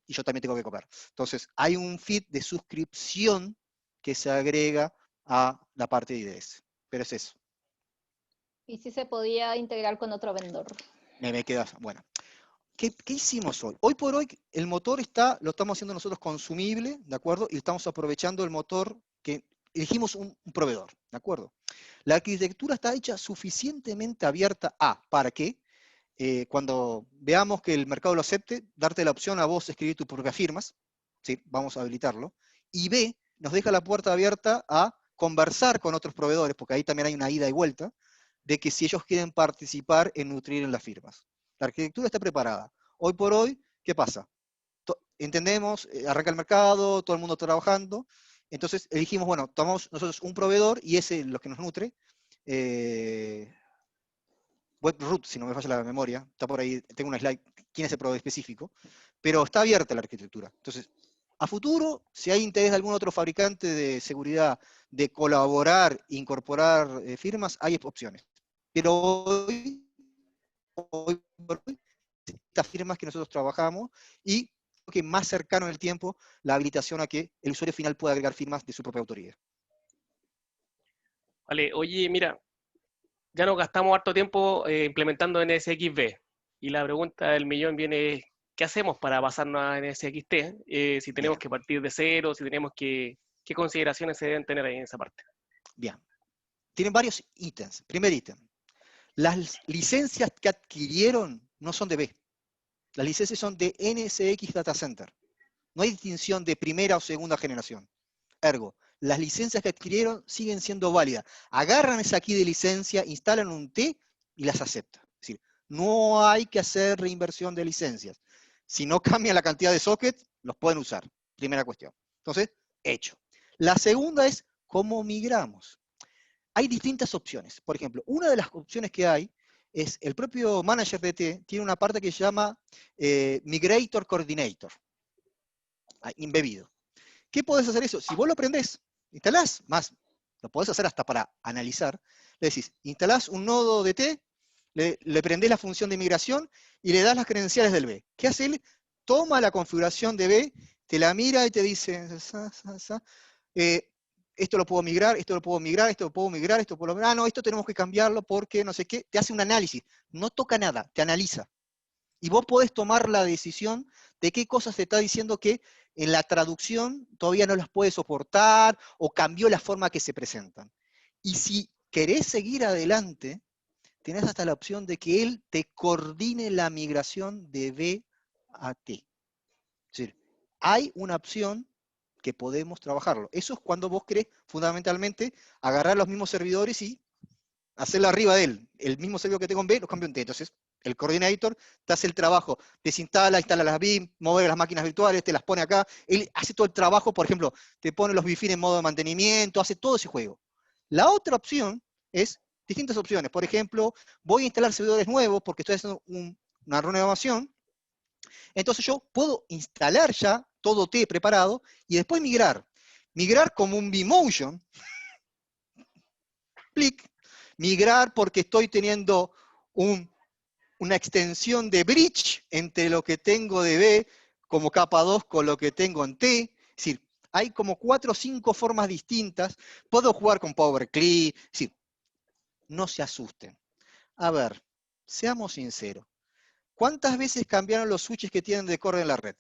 Speaker 4: Y yo también tengo que comer. Entonces, hay un feed de suscripción que se agrega a la parte de IDS. Pero es eso.
Speaker 1: Y si se podía integrar con otro vendor.
Speaker 4: Me queda, bueno. ¿Qué hicimos hoy? Hoy por hoy el motor lo estamos haciendo nosotros consumible, ¿de acuerdo? Y estamos aprovechando el motor que elegimos un proveedor, ¿de acuerdo? La arquitectura está hecha suficientemente abierta ¿para qué? Cuando veamos que el mercado lo acepte, darte la opción a vos de escribir tus propias firmas, ¿sí? Vamos a habilitarlo. Y B, nos deja la puerta abierta a conversar con otros proveedores, porque ahí también hay una ida y vuelta, de que si ellos quieren participar en nutrir en las firmas. La arquitectura está preparada. Hoy por hoy, ¿qué pasa? Entendemos, arranca el mercado, todo el mundo está trabajando, entonces elegimos, bueno, tomamos nosotros un proveedor y ese es lo que nos nutre. WebRoot, si no me falla la memoria, está por ahí, tengo una slide, quién es el proveedor específico, pero está abierta la arquitectura. Entonces, a futuro, si hay interés de algún otro fabricante de seguridad de colaborar e incorporar firmas, hay opciones. Pero hoy por hoy, estas firmas que nosotros trabajamos y que más cercano en el tiempo la habilitación a que el usuario final pueda agregar firmas de su propia autoría.
Speaker 2: Vale, oye, mira, ya nos gastamos harto tiempo implementando NSXB. Y la pregunta del millón viene, ¿qué hacemos para pasarnos a NSXT? Si tenemos
Speaker 4: Bien.
Speaker 2: que partir de cero, si tenemos que... ¿Qué consideraciones se deben tener ahí en esa parte?
Speaker 4: Bien. Tienen varios ítems. Primer ítem. Las licencias que adquirieron no son de B. Las licencias son de NSX Data Center. No hay distinción de primera o segunda generación. Ergo, las licencias que adquirieron siguen siendo válidas. Agarran esa key de licencia, instalan un T y las aceptan. Es decir, no hay que hacer reinversión de licencias. Si no cambian la cantidad de sockets, los pueden usar. Primera cuestión. Entonces, hecho. La segunda es, ¿cómo migramos? Hay distintas opciones. Por ejemplo, una de las opciones que hay es el propio manager de T tiene una parte que se llama Migrator Coordinator, embebido. ¿Qué podés hacer eso? Si vos lo aprendés, instalás, más, lo podés hacer hasta para analizar, le decís, instalás un nodo de T, le prendés la función de migración y le das las credenciales del B. ¿Qué hace él? Toma la configuración de B, te la mira y te dice, esto lo puedo migrar, esto lo puedo migrar, esto lo puedo migrar, esto lo puedo migrar, no, esto tenemos que cambiarlo porque no sé qué, te hace un análisis, no toca nada, te analiza. Y vos podés tomar la decisión de qué cosas te está diciendo que en la traducción todavía no las puede soportar o cambió la forma que se presentan. Y si querés seguir adelante, tenés hasta la opción de que él te coordine la migración de B a T. Es decir, hay una opción que podemos trabajarlo. Eso es cuando vos querés fundamentalmente agarrar los mismos servidores y hacerlo arriba de él. El mismo servidor que tengo en B lo cambio en T. Entonces, El coordinator te hace el trabajo, desinstala, instala las BIM, mueve las máquinas virtuales, te las pone acá, él hace todo el trabajo, por ejemplo, te pone los BIFIR en modo de mantenimiento, hace todo ese juego. La otra opción es distintas opciones. Por ejemplo, voy a instalar servidores nuevos porque estoy haciendo una renovación. Entonces yo puedo instalar ya todo T preparado y después migrar. Migrar como un vMotion. Clic. Migrar porque estoy teniendo una extensión de bridge entre lo que tengo de B como capa 2 con lo que tengo en T. Es decir, hay como 4 o 5 formas distintas. Puedo jugar con PowerClip. Es decir, no se asusten. A ver, seamos sinceros. ¿Cuántas veces cambiaron los switches que tienen de core en la red?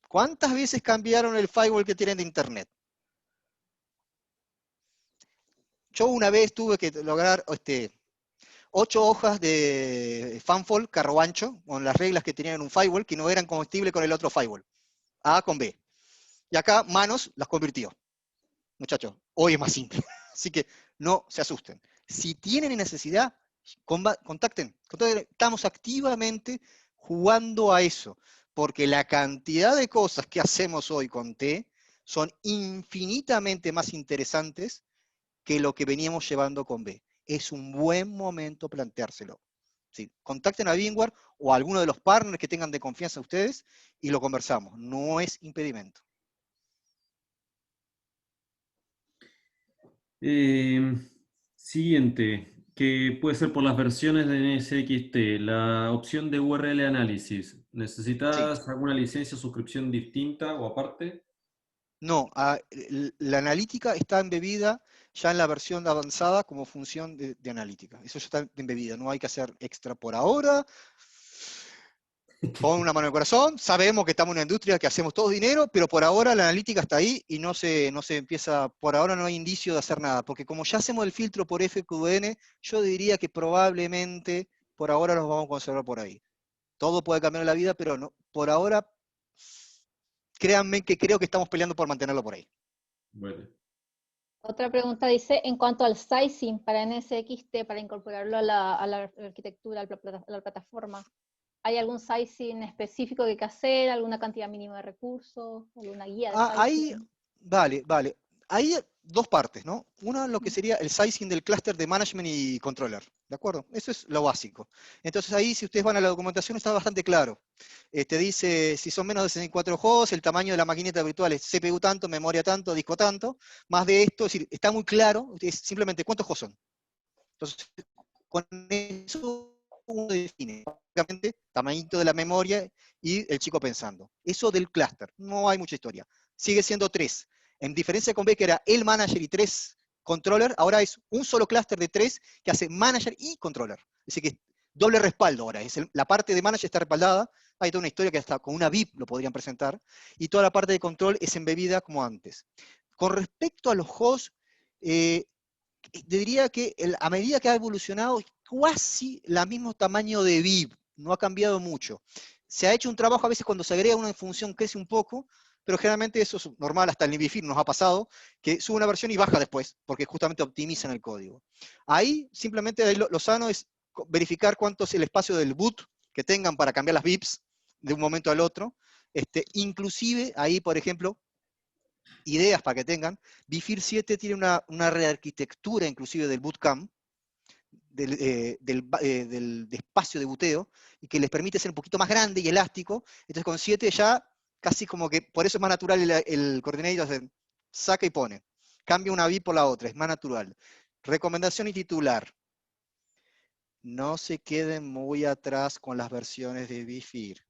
Speaker 4: ¿Cuántas veces cambiaron el firewall que tienen de internet? Yo una vez tuve que lograr 8 hojas de fanfol carro ancho, con las reglas que tenían en un firewall, que no eran compatibles con el otro firewall. A con B. Y acá Manos las convirtió. Muchachos, hoy es más simple. Así que no se asusten. Si tienen necesidad, contacten. Estamos activamente jugando a eso. Porque la cantidad de cosas que hacemos hoy con T son infinitamente más interesantes que lo que veníamos llevando con B. Es un buen momento planteárselo. ¿Sí? Contacten a VMware o a alguno de los partners que tengan de confianza ustedes y lo conversamos. No es impedimento.
Speaker 3: Siguiente, que puede ser por las versiones de NSXT, la opción de URL análisis. ¿Necesitas
Speaker 4: Sí.
Speaker 3: alguna licencia o suscripción distinta o aparte?
Speaker 4: No, la analítica está embebida ya en la versión avanzada como función de analítica. Eso ya está embebida, no hay que hacer extra por ahora. Pon una mano en el corazón, sabemos que estamos en una industria que hacemos todo dinero, pero por ahora la analítica está ahí y no se empieza, por ahora no hay indicio de hacer nada, porque como ya hacemos el filtro por FQDN, yo diría que probablemente por ahora los vamos a conservar por ahí. Todo puede cambiar en la vida, pero no, por ahora, créanme que creo que estamos peleando por mantenerlo por ahí.
Speaker 3: Bueno.
Speaker 1: Otra pregunta dice, en cuanto al sizing para NSXT, para incorporarlo a la arquitectura, a la plataforma, ¿hay algún sizing específico que hay que hacer? ¿Alguna cantidad mínima de recursos? ¿Alguna guía de
Speaker 4: Ahí,
Speaker 1: sizing?
Speaker 4: vale. Hay dos partes, ¿no? Una, lo que sería el sizing del clúster de management y controller, ¿de acuerdo? Eso es lo básico. Entonces ahí, si ustedes van a la documentación, está bastante claro. Te dice, si son menos de 64 hosts, el tamaño de la maquinita virtual es CPU tanto, memoria tanto, disco tanto. Más de esto, es decir, está muy claro, es simplemente cuántos hosts son. Entonces, con eso uno define, básicamente, tamañito de la memoria y el chico pensando. Eso del clúster, no hay mucha historia. Sigue siendo 3. En diferencia con B, que era el manager y 3 controller, ahora es un solo clúster de 3 que hace manager y controller. Así que doble respaldo ahora. La parte de manager está respaldada, hay toda una historia que hasta con una VIP lo podrían presentar, y toda la parte de control es embebida como antes. Con respecto a los hosts, diría que a medida que ha evolucionado, casi el mismo tamaño de VIP, no ha cambiado mucho. Se ha hecho un trabajo, a veces cuando se agrega una función crece un poco, pero generalmente eso es normal, hasta en el BIFIR nos ha pasado, que sube una versión y baja después, porque justamente optimizan el código. Ahí, simplemente ahí lo sano es verificar cuánto es el espacio del boot que tengan para cambiar las VIPs de un momento al otro. Inclusive, ahí, por ejemplo, ideas para que tengan, BIFIR 7 tiene una rearquitectura inclusive del bootcamp, del espacio de buteo, y que les permite ser un poquito más grande y elástico. Entonces con 7 ya casi como que, por eso es más natural el coordinator, saca y pone. Cambia una VIP por la otra, es más natural. Recomendación y titular. No se queden muy atrás con las versiones de BIFIR.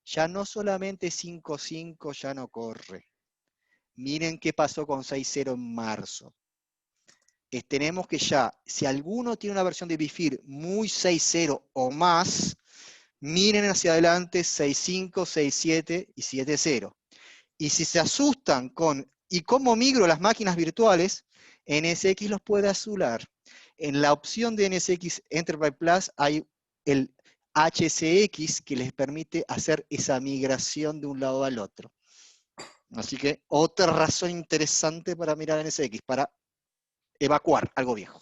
Speaker 4: Ya no solamente 5.5 ya no corre. Miren qué pasó con 6.0 en marzo. Tenemos que ya, si alguno tiene una versión de BIFIR muy 6.0 o más, miren hacia adelante 6.5, 6.7 y 7.0. Y si se asustan con, ¿y cómo migro las máquinas virtuales? NSX los puede azular. En la opción de NSX Enterprise Plus hay el HCX que les permite hacer esa migración de un lado al otro. Así que otra razón interesante para mirar NSX, para evacuar algo viejo.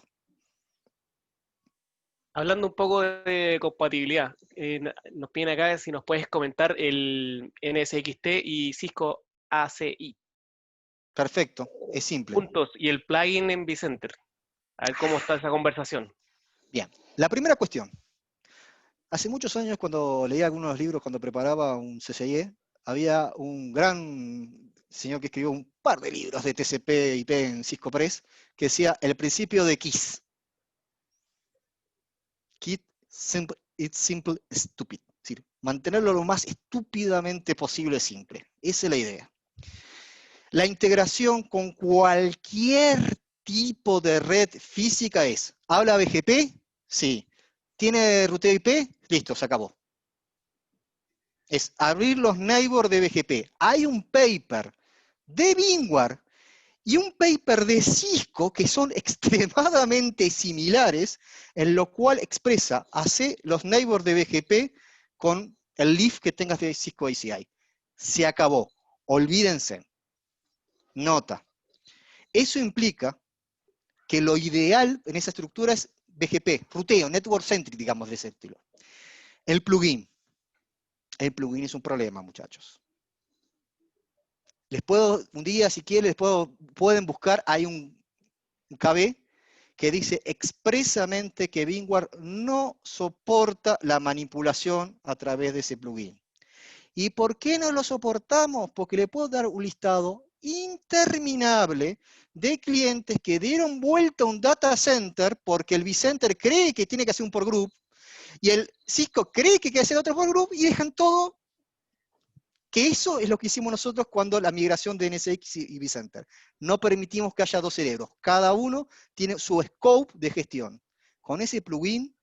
Speaker 2: Hablando un poco de compatibilidad, nos piden acá si nos puedes comentar el NSXT y Cisco ACI.
Speaker 4: Perfecto, es simple.
Speaker 2: Puntos y el plugin en vCenter. A ver cómo está esa conversación.
Speaker 4: Bien, la primera cuestión. Hace muchos años, cuando leía algunos libros, cuando preparaba un CCIE, había un gran señor que escribió un par de libros de TCP/IP en Cisco Press, que decía el principio de KISS. It's simple, stupid. Es decir, mantenerlo lo más estúpidamente posible simple. Esa es la idea. La integración con cualquier tipo de red física es, ¿habla BGP? Sí. ¿Tiene ruteo IP? Listo, se acabó. Es abrir los neighbors de BGP. Hay un paper de VMware y un paper de Cisco que son extremadamente similares, en lo cual expresa, hace los neighbors de BGP con el leaf que tengas de Cisco ACI. Se acabó. Olvídense. Nota. Eso implica que lo ideal en esa estructura es BGP, ruteo, network centric, digamos, de ese estilo. El plugin. El plugin es un problema, muchachos. Les puedo, un día, si quieren, pueden buscar, hay un KB que dice expresamente que VMware no soporta la manipulación a través de ese plugin. ¿Y por qué no lo soportamos? Porque le puedo dar un listado interminable de clientes que dieron vuelta a un data center porque el vCenter cree que tiene que hacer un por group y el Cisco cree que hay que hacer otro por group y dejan todo. Que eso es lo que hicimos nosotros cuando la migración de NSX y vCenter. No permitimos que haya dos cerebros. Cada uno tiene su scope de gestión. Con ese plugin,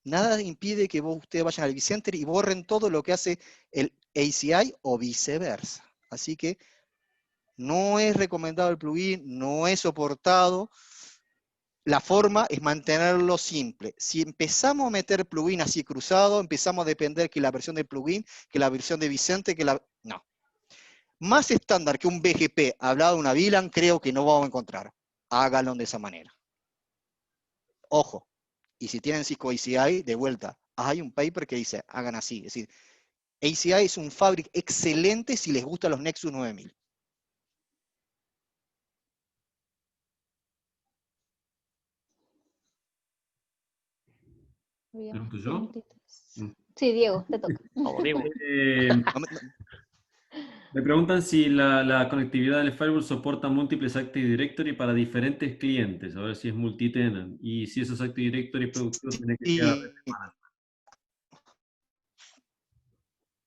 Speaker 4: nada impide que ustedes vayan al vCenter y borren todo lo que hace el ACI o viceversa. Así que no es recomendado el plugin, no es soportado. La forma es mantenerlo simple. Si empezamos a meter plugin así cruzado, empezamos a depender que la versión del plugin, que la versión de Vicente, que la... No. Más estándar que un BGP hablado de una VLAN, creo que no vamos a encontrar. Háganlo de esa manera. Ojo. Y si tienen Cisco ACI, de vuelta, hay un paper que dice, hagan así. Es decir, ACI es un fabric excelente si les gustan los Nexus 9000.
Speaker 3: ¿Pregunto yo?
Speaker 1: Sí, Diego, te toca.
Speaker 2: Vamos, Diego.
Speaker 3: Me preguntan si la conectividad del firewall soporta múltiples Active Directory para diferentes clientes, a ver si es multitenant, y si esos Active Directory productivos tienen que quedar de semana.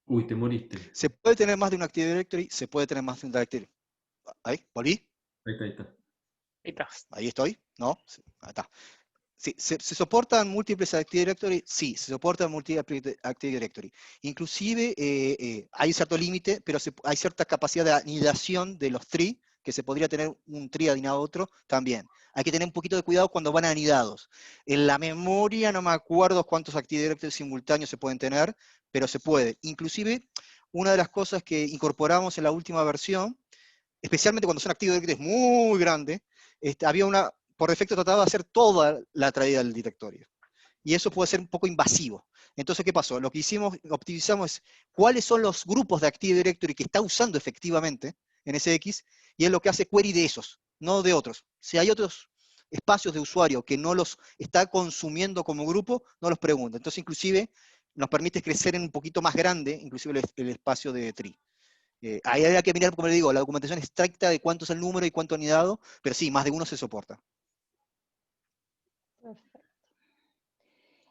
Speaker 3: Uy, te moriste.
Speaker 4: Se puede tener más de un Active Directory, se puede tener más de un directory. ¿Ahí? ¿Volví?
Speaker 3: Ahí está.
Speaker 4: Ahí estoy, ¿no? Ahí está. Sí, ¿se soportan múltiples Active Directory? Sí, se soportan múltiples Active Directory. Inclusive hay cierto límite, pero hay cierta capacidad de anidación de los tree, que se podría tener un tree anidado a otro también. Hay que tener un poquito de cuidado cuando van anidados. En la memoria no me acuerdo cuántos Active Directory simultáneos se pueden tener, pero se puede. Inclusive, una de las cosas que incorporamos en la última versión, especialmente cuando son Active Directory muy grandes, había una... Por defecto trataba de hacer toda la traída del directorio. Y eso puede ser un poco invasivo. Entonces, ¿qué pasó? Lo que hicimos, optimizamos es cuáles son los grupos de Active Directory que está usando efectivamente en NSX, y es lo que hace query de esos, no de otros. Si hay otros espacios de usuario que no los está consumiendo como grupo, no los pregunta. Entonces, inclusive, nos permite crecer en un poquito más grande, inclusive el espacio de tree. Ahí hay que mirar, como le digo, la documentación estricta de cuánto es el número y cuánto anidado, pero sí, más de uno se soporta.
Speaker 1: Perfecto.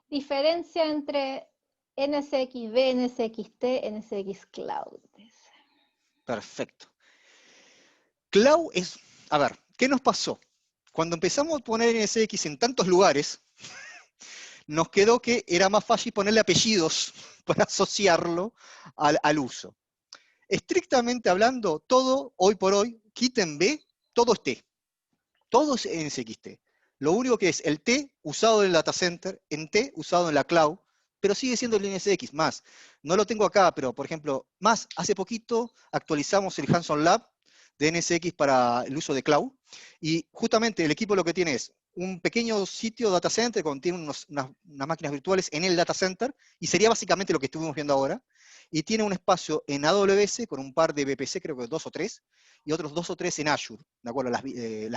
Speaker 1: Diferencia entre NSXV, NSXT, NSX Cloud.
Speaker 4: Perfecto. Cloud es, a ver, ¿qué nos pasó? Cuando empezamos a poner NSX en tantos lugares, nos quedó que era más fácil ponerle apellidos para asociarlo al uso. Estrictamente hablando, todo, hoy por hoy, quiten B, todo es T. Todo es NSXT. Lo único que es el T usado en el data center, en T usado en la cloud, pero sigue siendo el NSX más. No lo tengo acá, pero por ejemplo, más, hace poquito actualizamos el Hands-on Lab de NSX para el uso de cloud, y justamente el equipo lo que tiene es un pequeño sitio data center, contiene unas máquinas virtuales en el data center, y sería básicamente lo que estuvimos viendo ahora, y tiene un espacio en AWS con un par de VPC, creo que 2 o 3, y otros 2 o 3 en Azure, ¿de acuerdo? Las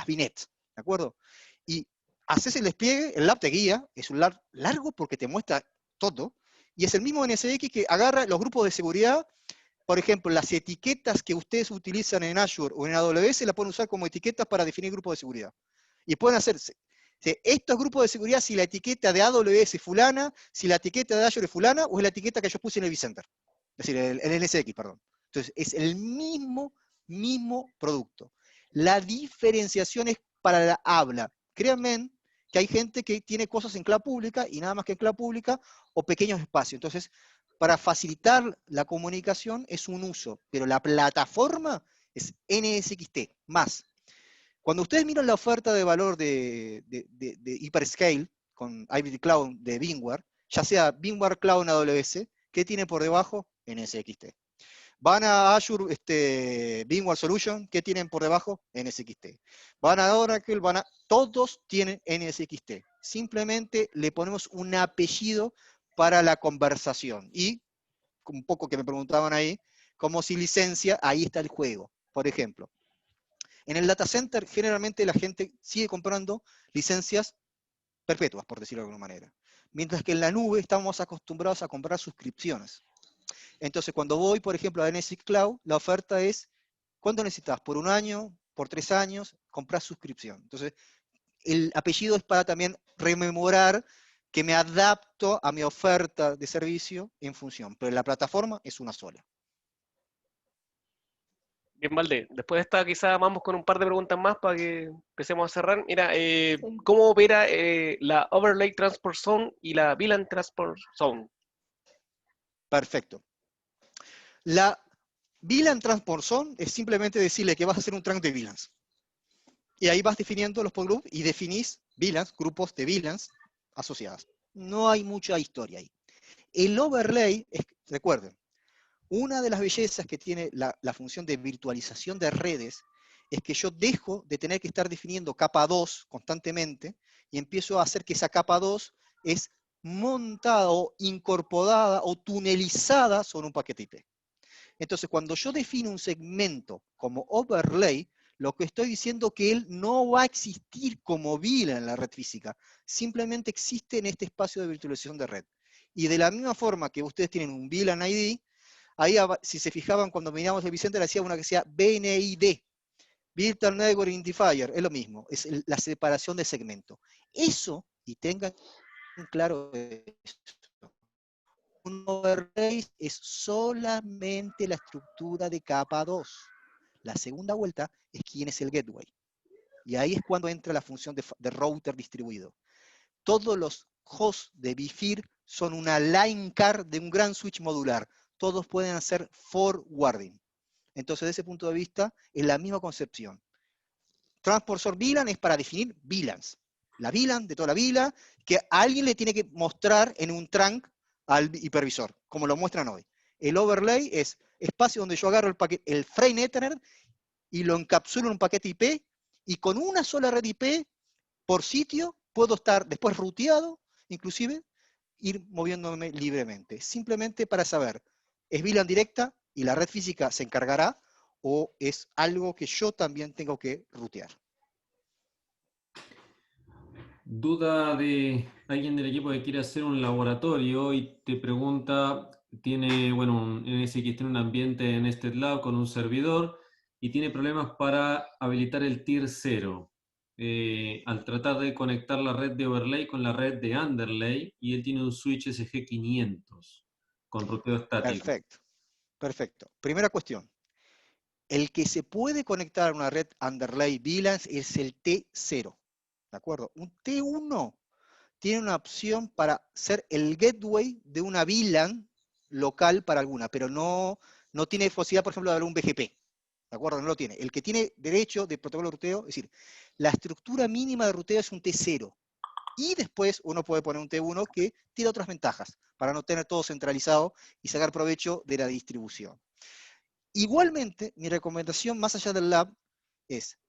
Speaker 4: VNets, ¿de acuerdo? Y haces el despliegue, el lab te guía, es un lab largo porque te muestra todo, y es el mismo NSX que agarra los grupos de seguridad. Por ejemplo, las etiquetas que ustedes utilizan en Azure o en AWS la pueden usar como etiquetas para definir grupos de seguridad. Y pueden hacerse estos grupos de seguridad si la etiqueta de AWS es fulana, si la etiqueta de Azure es fulana, o es la etiqueta que yo puse en el vCenter. Es decir, el NSX, perdón. Entonces, es el mismo producto. La diferenciación es para la habla. Créanme que hay gente que tiene cosas en cloud pública y nada más que en cloud pública o pequeños espacios. Entonces, para facilitar la comunicación es un uso, pero la plataforma es NSXT más. Cuando ustedes miran la oferta de valor de Hyperscale con Hybrid Cloud de VMware, ya sea VMware Cloud en AWS, ¿qué tiene por debajo? NSXT. Van a Azure VMware Solution, ¿qué tienen por debajo? NSXT. Van a Oracle, todos tienen NSXT. Simplemente le ponemos un apellido para la conversación. Y, un poco que me preguntaban ahí, como si licencia, ahí está el juego. Por ejemplo, en el data center generalmente la gente sigue comprando licencias perpetuas, por decirlo de alguna manera. Mientras que en la nube estamos acostumbrados a comprar suscripciones. Entonces, cuando voy, por ejemplo, a NSX Cloud, la oferta es, ¿cuánto necesitas? ¿Por 1 año? ¿Por 3 años? Compras suscripción. Entonces, el apellido es para también rememorar que me adapto a mi oferta de servicio en función, pero la plataforma es una sola.
Speaker 2: Bien, Valde. Después de esta, quizás vamos con un par de preguntas más para que empecemos a cerrar. Mira,
Speaker 1: Sí.
Speaker 2: ¿cómo opera la Overlay Transport Zone y la VLAN Transport Zone?
Speaker 4: Perfecto. La VLAN Transport Zone es simplemente decirle que vas a hacer un trunk de VLANs. Y ahí vas definiendo los podgroups y definís VLANs, grupos de VLANs asociadas. No hay mucha historia ahí. El overlay, recuerden, una de las bellezas que tiene la función de virtualización de redes es que yo dejo de tener que estar definiendo capa 2 constantemente y empiezo a hacer que esa capa 2 es montada o incorporada o tunelizada sobre un paquete IP. Entonces, cuando yo defino un segmento como overlay, lo que estoy diciendo es que él no va a existir como VLAN en la red física, simplemente existe en este espacio de virtualización de red. Y de la misma forma que ustedes tienen un VLAN ID, ahí, si se fijaban cuando miramos el vCenter, hacía una que sea BNID, Virtual Network Identifier, es lo mismo, es la separación de segmento. Eso, y tengan claro esto, un overlay es solamente la estructura de capa 2. La segunda vuelta es quién es el gateway. Y ahí es cuando entra la función de router distribuido. Todos los hosts de BFIR son una line card de un gran switch modular. Todos pueden hacer forwarding. Entonces, desde ese punto de vista, es la misma concepción. Transport Zone VLAN es para definir VLANs. La VLAN de toda la VLAN, que alguien le tiene que mostrar en un trunk al hipervisor, como lo muestran hoy. El overlay es espacio donde yo agarro el frame Ethernet y lo encapsulo en un paquete IP, y con una sola red IP por sitio puedo estar después ruteado, inclusive ir moviéndome libremente. Simplemente para saber, ¿es VLAN directa y la red física se encargará o es algo que yo también tengo que rutear?
Speaker 3: Duda de alguien del equipo que quiere hacer un laboratorio y te pregunta, tiene, bueno, NSX tiene un ambiente en Nested Lab con un servidor y tiene problemas para habilitar el tier 0. Al tratar de conectar la red de overlay con la red de underlay, y él tiene un switch SG500 con ruteo estático.
Speaker 4: Perfecto, perfecto. Primera cuestión. El que se puede conectar a una red underlay VLAN es el T0. ¿De acuerdo? Un T1 tiene una opción para ser el gateway de una VLAN local para alguna, pero no tiene posibilidad, por ejemplo, de haber un BGP. ¿De acuerdo? No lo tiene. El que tiene derecho de protocolo de ruteo, es decir, la estructura mínima de ruteo es un T0. Y después uno puede poner un T1 que tiene otras ventajas, para no tener todo centralizado y sacar provecho de la distribución. Igualmente, mi recomendación más allá del lab es,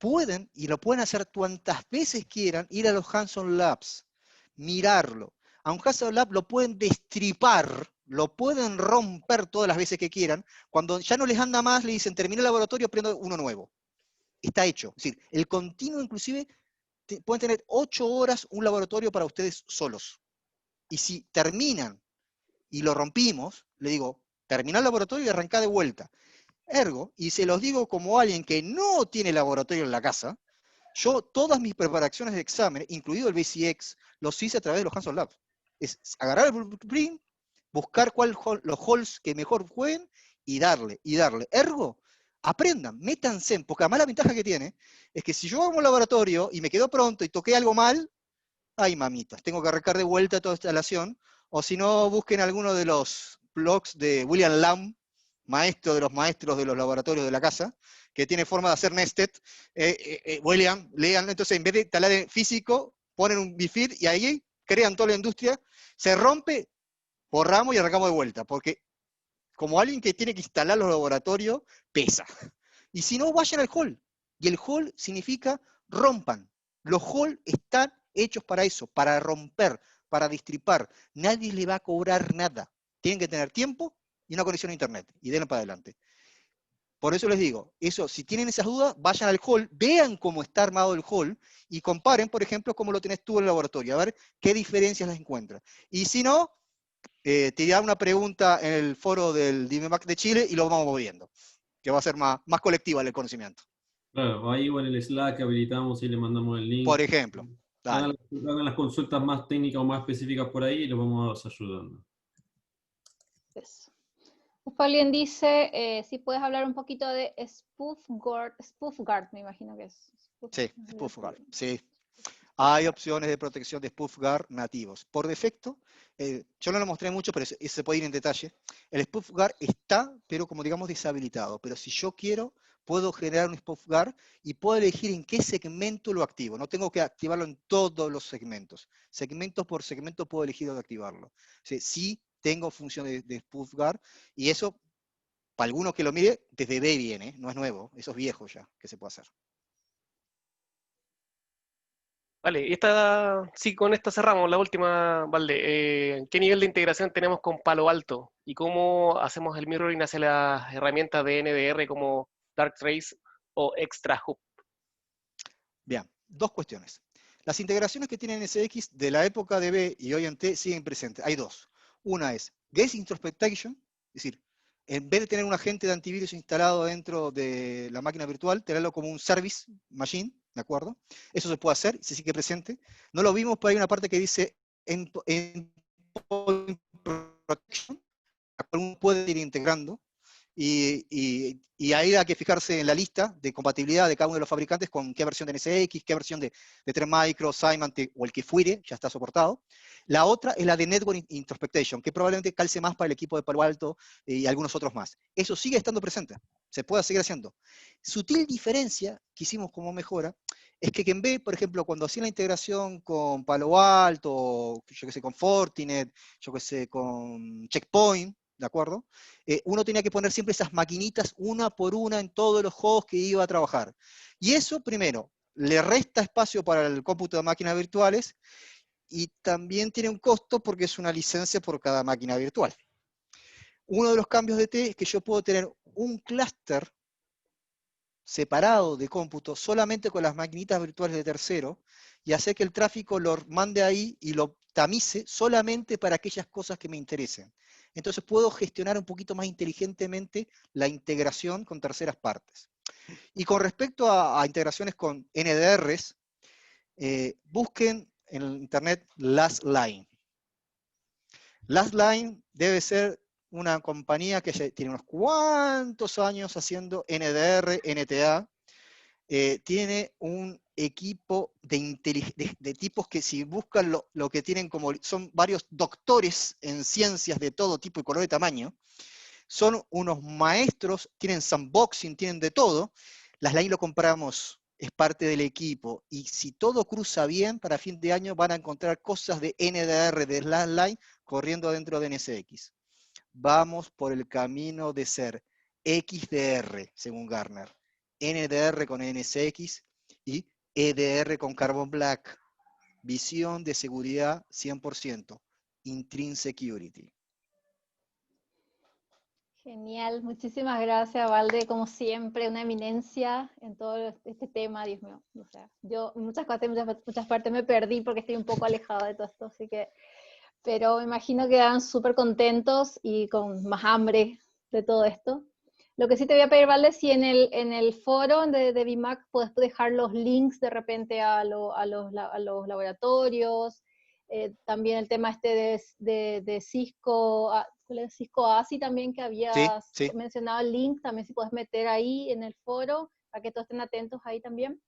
Speaker 4: pueden, y lo pueden hacer cuantas veces quieran, ir a los Hands-on Labs, mirarlo. A un Hands-on Lab lo pueden destripar, lo pueden romper todas las veces que quieran. Cuando ya no les anda más, le dicen, terminé el laboratorio, prendo uno nuevo. Está hecho. Es decir, el continuo inclusive, pueden tener 8 horas un laboratorio para ustedes solos. Y si terminan y lo rompimos, le digo, terminá el laboratorio y arrancá de vuelta. Ergo, y se los digo como alguien que no tiene laboratorio en la casa, yo todas mis preparaciones de examen, incluido el BCX, los hice a través de los Hands-on Labs. Es agarrar el blueprint, buscar los halls que mejor jueguen y darle, y darle. Ergo, aprendan, métanse, porque además la ventaja que tiene es que si yo hago un laboratorio y me quedo pronto y toqué algo mal, ay mamitas, tengo que arrancar de vuelta toda esta instalación, o si no, busquen alguno de los blogs de William Lamb, maestro de los maestros de los laboratorios de la casa, que tiene forma de hacer nested. William, lean, entonces en vez de instalar en físico, ponen un BIFID y ahí crean toda la industria, se rompe, borramos y arrancamos de vuelta, porque como alguien que tiene que instalar los laboratorios, pesa. Y si no, vayan al hall. Y el hall significa rompan. Los halls están hechos para eso, para romper, para destripar. Nadie le va a cobrar nada. Tienen que tener tiempo y una conexión a internet. Y denle para adelante. Por eso les digo, eso, si tienen esas dudas, vayan al hall, vean cómo está armado el hall y comparen, por ejemplo, cómo lo tenés tú en el laboratorio, a ver qué diferencias las encuentras. Y si no, tirá una pregunta en el foro del DIMEMAC de Chile y lo vamos moviendo, que va a ser más colectiva el conocimiento.
Speaker 3: Claro, ahí o en el Slack habilitamos y le mandamos el link.
Speaker 4: Por ejemplo, dale.
Speaker 3: Hagan las consultas más técnicas o más específicas por ahí y los vamos ayudando.
Speaker 1: Eso. Después alguien dice, si puedes hablar un poquito de SpoofGuard, me imagino que es.
Speaker 4: Sí, SpoofGuard, sí. Hay opciones de protección de SpoofGuard nativos. Por defecto, yo no lo mostré mucho, pero se puede ir en detalle. El SpoofGuard está, pero como digamos, deshabilitado. Pero si yo quiero, puedo generar un SpoofGuard y puedo elegir en qué segmento lo activo. No tengo que activarlo en todos los segmentos. Segmento por segmento puedo elegir dónde activarlo. O sea, sí tengo función de SpoofGuard y eso, para algunos que lo mire, desde B viene, no es nuevo, eso es viejo ya, que se puede hacer.
Speaker 2: Vale, y sí, con esta cerramos, la última, Valde. ¿Qué nivel de integración tenemos con Palo Alto? ¿Y cómo hacemos el mirroring hacia las herramientas de NDR como Darktrace o ExtraHub?
Speaker 4: Bien, dos cuestiones. Las integraciones que tiene NSX de la época de B y hoy en T siguen presentes. Hay dos. Una es Guest Introspection, es decir, en vez de tener un agente de antivirus instalado dentro de la máquina virtual, tenerlo como un service machine, ¿de acuerdo? Eso se puede hacer, se sigue presente. No lo vimos, pero hay una parte que dice Endpoint Protection, la cual uno puede ir integrando. Y ahí hay que fijarse en la lista de compatibilidad de cada uno de los fabricantes con qué versión de NSX, qué versión de Trend Micro, Symantec o el que fuere, ya está soportado. La otra es la de Network Introspection, que probablemente calce más para el equipo de Palo Alto y algunos otros más. Eso sigue estando presente, se puede seguir haciendo. Sutil diferencia que hicimos como mejora es que en B, por ejemplo, cuando hacía la integración con Palo Alto, yo que sé, con Fortinet, yo que sé, con Checkpoint, ¿de acuerdo? Uno tenía que poner siempre esas maquinitas una por una en todos los juegos que iba a trabajar. Y eso, primero, le resta espacio para el cómputo de máquinas virtuales y también tiene un costo porque es una licencia por cada máquina virtual. Uno de los cambios de T es que yo puedo tener un clúster separado de cómputo solamente con las maquinitas virtuales de tercero y hacer que el tráfico lo mande ahí y lo tamice solamente para aquellas cosas que me interesen. Entonces puedo gestionar un poquito más inteligentemente la integración con terceras partes. Y con respecto a integraciones con NDRs, busquen en internet Lastline. Lastline debe ser una compañía que ya tiene unos cuantos años haciendo NDR, NTA. Tiene un equipo de tipos que si buscan lo que tienen como, son varios doctores en ciencias de todo tipo y color y tamaño, son unos maestros, tienen sandboxing, tienen de todo. Lastline lo compramos, es parte del equipo, y si todo cruza bien, para fin de año van a encontrar cosas de NDR de Lastline corriendo dentro de NSX. Vamos por el camino de ser XDR, según Gartner. NDR con NSX, Y EDR con Carbon Black, visión de seguridad 100%, Intrinsic Security.
Speaker 1: Genial, muchísimas gracias, Valde, como siempre, una eminencia en todo este tema, Dios mío. O sea, yo muchas partes me perdí porque estoy un poco alejada de todo esto, así que, pero me imagino que quedan súper contentos y con más hambre de todo esto. Lo que sí te voy a pedir, Valde, si en el foro de BIMAC puedes dejar los links de repente a los laboratorios, también el tema este de Cisco, Cisco ASI también que habías
Speaker 4: Sí.
Speaker 1: mencionado el link, también si puedes meter ahí en el foro, para que todos estén atentos ahí también.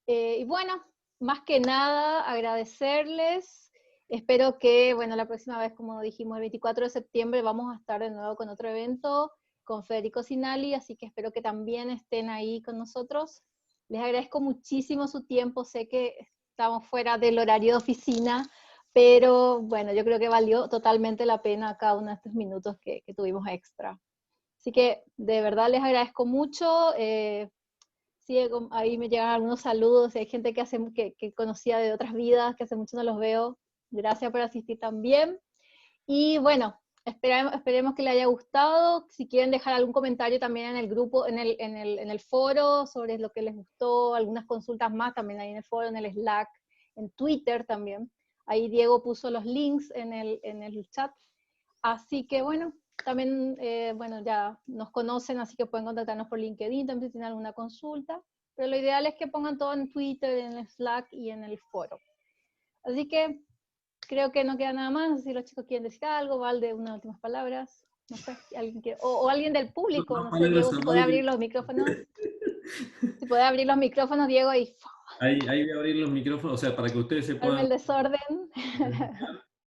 Speaker 1: Y bueno, más que nada agradecerles, espero que, bueno, la próxima vez, como dijimos, el 24 de septiembre vamos a estar de nuevo con otro evento, con Federico Sinali, así que espero que también estén ahí con nosotros. Les agradezco muchísimo su tiempo, sé que estamos fuera del horario de oficina, pero bueno, yo creo que valió totalmente la pena cada uno de estos minutos que tuvimos extra. Así que de verdad les agradezco mucho. Sí, ahí me llegan algunos saludos, hay gente que conocía de otras vidas, que hace mucho no los veo. Gracias por asistir también. Y bueno, esperemos que les haya gustado. Si quieren dejar algún comentario también en el grupo, en el foro, sobre lo que les gustó, algunas consultas más también ahí en el foro, en el Slack, en Twitter también. Ahí Diego puso los links en el chat. Así que bueno, también, bueno, ya nos conocen, así que pueden contactarnos por LinkedIn también si tienen alguna consulta. Pero lo ideal es que pongan todo en Twitter, en el Slack y en el foro. Así que creo que no queda nada más. No sé si los chicos quieren decir algo, Valde, unas últimas palabras. No sé, si alguien quiere, o alguien del público, no sé, Diego, si puede abrir los micrófonos. Si puede abrir los micrófonos, Diego, y
Speaker 3: Ahí voy a abrir los micrófonos, o sea, para que ustedes se
Speaker 1: arme
Speaker 3: puedan...
Speaker 1: el desorden.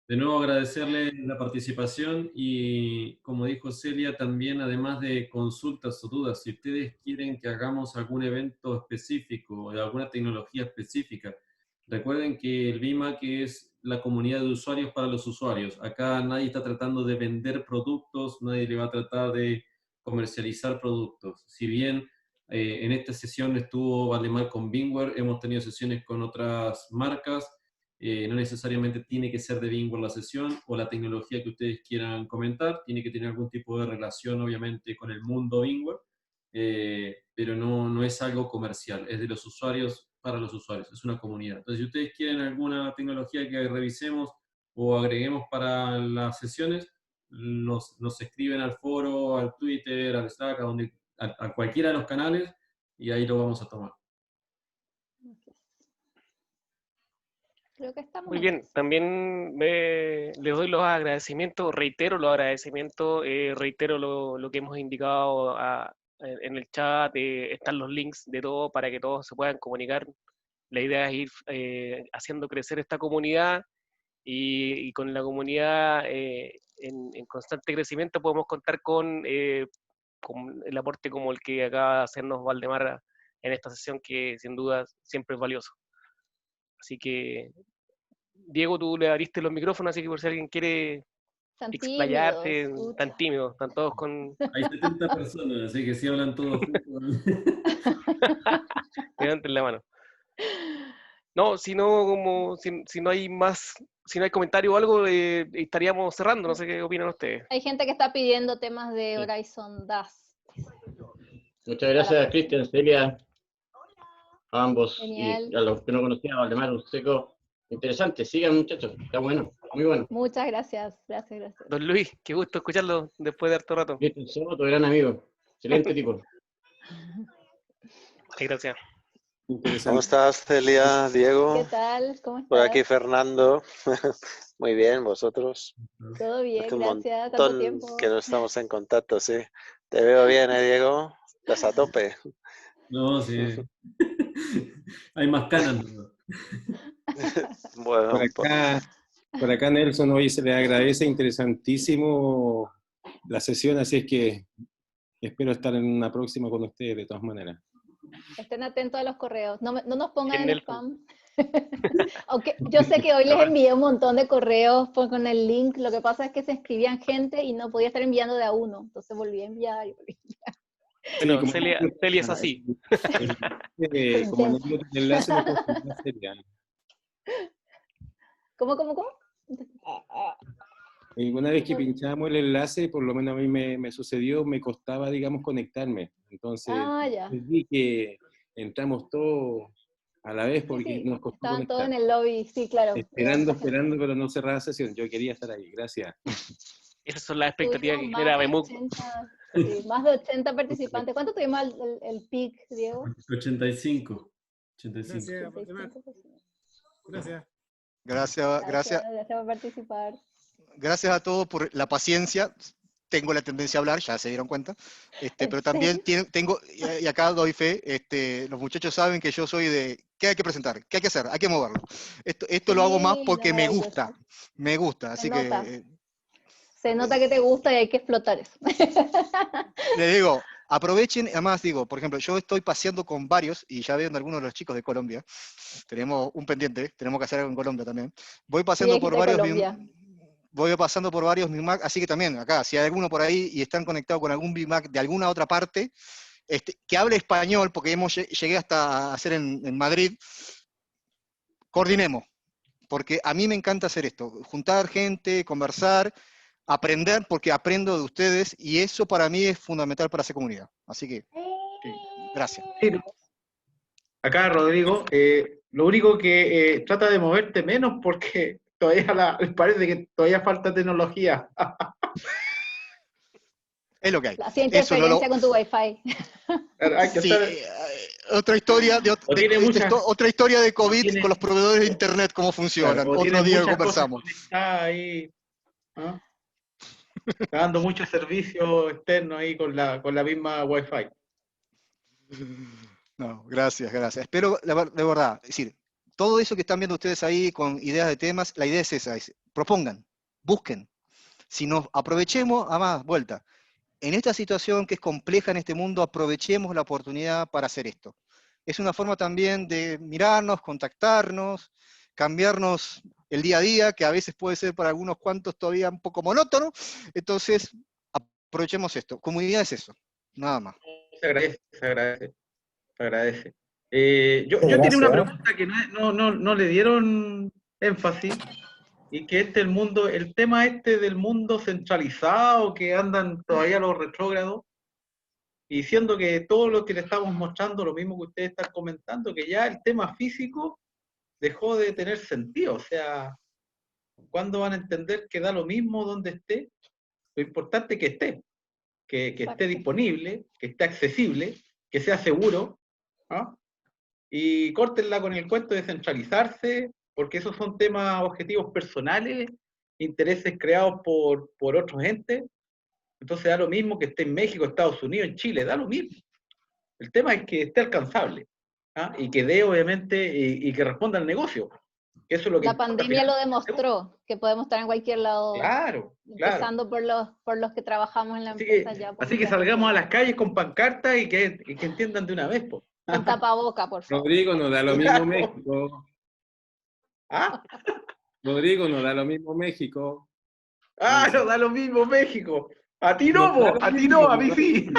Speaker 3: De nuevo agradecerle la participación y, como dijo Celia, también además de consultas o dudas, si ustedes quieren que hagamos algún evento específico o de alguna tecnología específica, recuerden que el BIMAC es la comunidad de usuarios para los usuarios. Acá nadie está tratando de vender productos, nadie le va a tratar de comercializar productos. Si bien en esta sesión estuvo Valdemar con VMware, hemos tenido sesiones con otras marcas. No necesariamente tiene que ser de VMware la sesión o la tecnología que ustedes quieran comentar, tiene que tener algún tipo de relación obviamente con el mundo VMware, pero no es algo comercial, es de los usuarios para los usuarios, es una comunidad. Entonces, si ustedes quieren alguna tecnología que revisemos o agreguemos para las sesiones, nos escriben al foro, al Twitter, al Slack, a cualquiera de los canales, y ahí lo vamos a tomar.
Speaker 1: Creo que estamos.
Speaker 2: Muy bien, también les doy los agradecimientos, reitero los agradecimientos, reitero lo que hemos indicado en el chat, están los links de todo para que todos se puedan comunicar. La idea es ir haciendo crecer esta comunidad y con la comunidad en constante crecimiento podemos contar con el aporte como el que acaba de hacernos Valdemar en esta sesión, que sin duda siempre es valioso. Así que, Diego, tú le abriste los micrófonos, así que por si alguien quiere explayarte, tan tímidos, están todos con...
Speaker 3: Hay 70 personas, así que si hablan todos juntos.
Speaker 2: Levanten la mano. No, si no hay más, si no hay comentario o algo, estaríamos cerrando, no sé qué opinan ustedes.
Speaker 1: Hay gente que está pidiendo temas de Horizon DAS.
Speaker 5: Muchas gracias, Cristian, Celia, a ambos.
Speaker 1: Genial.
Speaker 5: Y a los que no conocían, a Valdemar Urseco. Interesante, sigan muchachos, está bueno, muy bueno.
Speaker 1: Muchas gracias, gracias.
Speaker 2: Don Luis, qué gusto escucharlo después de harto rato.
Speaker 5: Cristian Soto, gran amigo, excelente tipo.
Speaker 2: Gracias.
Speaker 6: ¿Cómo estás, Celia, Diego?
Speaker 1: ¿Qué tal? ¿Cómo estás?
Speaker 6: Por aquí Fernando. Muy bien, ¿vosotros?
Speaker 1: Todo bien,
Speaker 6: Hace un
Speaker 1: gracias. Tanto
Speaker 6: montón
Speaker 1: tiempo.
Speaker 6: que no estamos en contacto, sí. Te veo bien, Diego? Estás a tope.
Speaker 3: No, sí. Hay más canas.
Speaker 6: Bueno,
Speaker 7: por acá Nelson hoy se le agradece, interesantísimo la sesión, así es que espero estar en una próxima con ustedes de todas maneras.
Speaker 1: Estén atentos a los correos, no nos pongan en spam. Aunque yo sé que hoy les envié un montón de correos con el link, lo que pasa es que se escribían gente y no podía estar enviando de a uno, entonces volví a enviar.
Speaker 2: Bueno,
Speaker 7: como
Speaker 2: Celia es así.
Speaker 7: como anécdota del enlace lo puedo contar, Celia.
Speaker 1: ¿Cómo?
Speaker 7: Una vez que pinchábamos el enlace, por lo menos a mí me sucedió, me costaba, digamos, conectarme. Entonces,
Speaker 1: Ya.
Speaker 7: vi que entramos todos a la vez porque
Speaker 1: Sí,
Speaker 7: nos costó
Speaker 1: estaban todos
Speaker 7: conectar.
Speaker 1: en el lobby, sí, claro.
Speaker 7: Esperando, pero no cerraba la sesión. Yo quería estar ahí. Gracias.
Speaker 2: Esas son las expectativas que
Speaker 1: Tuvimos
Speaker 2: genera Bemuc.
Speaker 1: más de 80 participantes. ¿Cuánto tuvimos el peak, Diego?
Speaker 3: 85.
Speaker 8: Gracias, Valdemar. Gracias.
Speaker 4: Gracias
Speaker 1: por participar.
Speaker 4: gracias a todos por la paciencia. Tengo la tendencia a hablar, ya se dieron cuenta. Pero también tengo, y acá doy fe, los muchachos saben que yo soy de, ¿qué hay que presentar? ¿Qué hay que hacer? Hay que moverlo. Esto lo hago más porque me gusta. Así que...
Speaker 1: Se nota que te gusta y hay que explotar eso.
Speaker 4: Les digo, aprovechen, además digo, por ejemplo, yo estoy paseando con varios, y ya veo algunos de los chicos de Colombia, tenemos un pendiente, tenemos que hacer algo en Colombia también. Voy pasando por varios BIMAC, así que también acá, si hay alguno por ahí y están conectados con algún BIMAC de alguna otra parte, que hable español, porque llegué hasta a hacer en Madrid, coordinemos, porque a mí me encanta hacer esto, juntar gente, conversar, aprender, porque aprendo de ustedes, y eso para mí es fundamental para hacer comunidad. Así que, gracias.
Speaker 9: Acá, Rodrigo, lo único que trata de moverte menos porque todavía parece que todavía falta tecnología.
Speaker 4: Es lo que hay.
Speaker 1: Hacía interferencia con tu Wi-Fi.
Speaker 4: Sí, otra historia de otra historia de COVID con los proveedores de internet, cómo funcionan.
Speaker 9: Claro,
Speaker 4: otro día conversamos.
Speaker 9: Está ahí, ¿no? Está dando mucho servicio externo ahí con la misma Wi-Fi.
Speaker 4: No, gracias. Espero, de verdad, es decir, todo eso que están viendo ustedes ahí con ideas de temas, la idea es esa, propongan, busquen. Si nos aprovechemos, además, vuelta, en esta situación que es compleja en este mundo, aprovechemos la oportunidad para hacer esto. Es una forma también de mirarnos, contactarnos, cambiarnos el día a día, que a veces puede ser para algunos cuantos todavía un poco monótono. Entonces, aprovechemos esto. Comunidad es eso, nada más.
Speaker 9: Se agradece. Yo tenía una pregunta que no le dieron énfasis, y que el tema del mundo centralizado, que andan todavía los retrógrados, y diciendo que todo lo que le estamos mostrando, lo mismo que ustedes están comentando, que ya el tema físico dejó de tener sentido. O sea, ¿cuándo van a entender que da lo mismo donde esté? Lo importante es que esté disponible, que esté accesible, que sea seguro, ¿no? Y córtenla con el cuento de centralizarse, porque esos son temas, objetivos personales, intereses creados por otros entes. Entonces da lo mismo que esté en México, Estados Unidos, en Chile, da lo mismo. El tema es que esté alcanzable, ¿ah? Y que dé, obviamente, y que responda al negocio. Eso es lo que
Speaker 1: la pandemia lo demostró, que podemos estar en cualquier lado.
Speaker 9: Claro.
Speaker 1: Empezando por los que trabajamos en la empresa ya.
Speaker 9: Así que salgamos a las calles con pancartas y que entiendan de una vez, po.
Speaker 1: Con tapaboca, por favor.
Speaker 7: Rodrigo, nos da lo mismo México.
Speaker 9: ¿Ah?
Speaker 7: Rodrigo, nos da lo mismo México.
Speaker 9: Nos da lo mismo México. A ti no, a mí sí.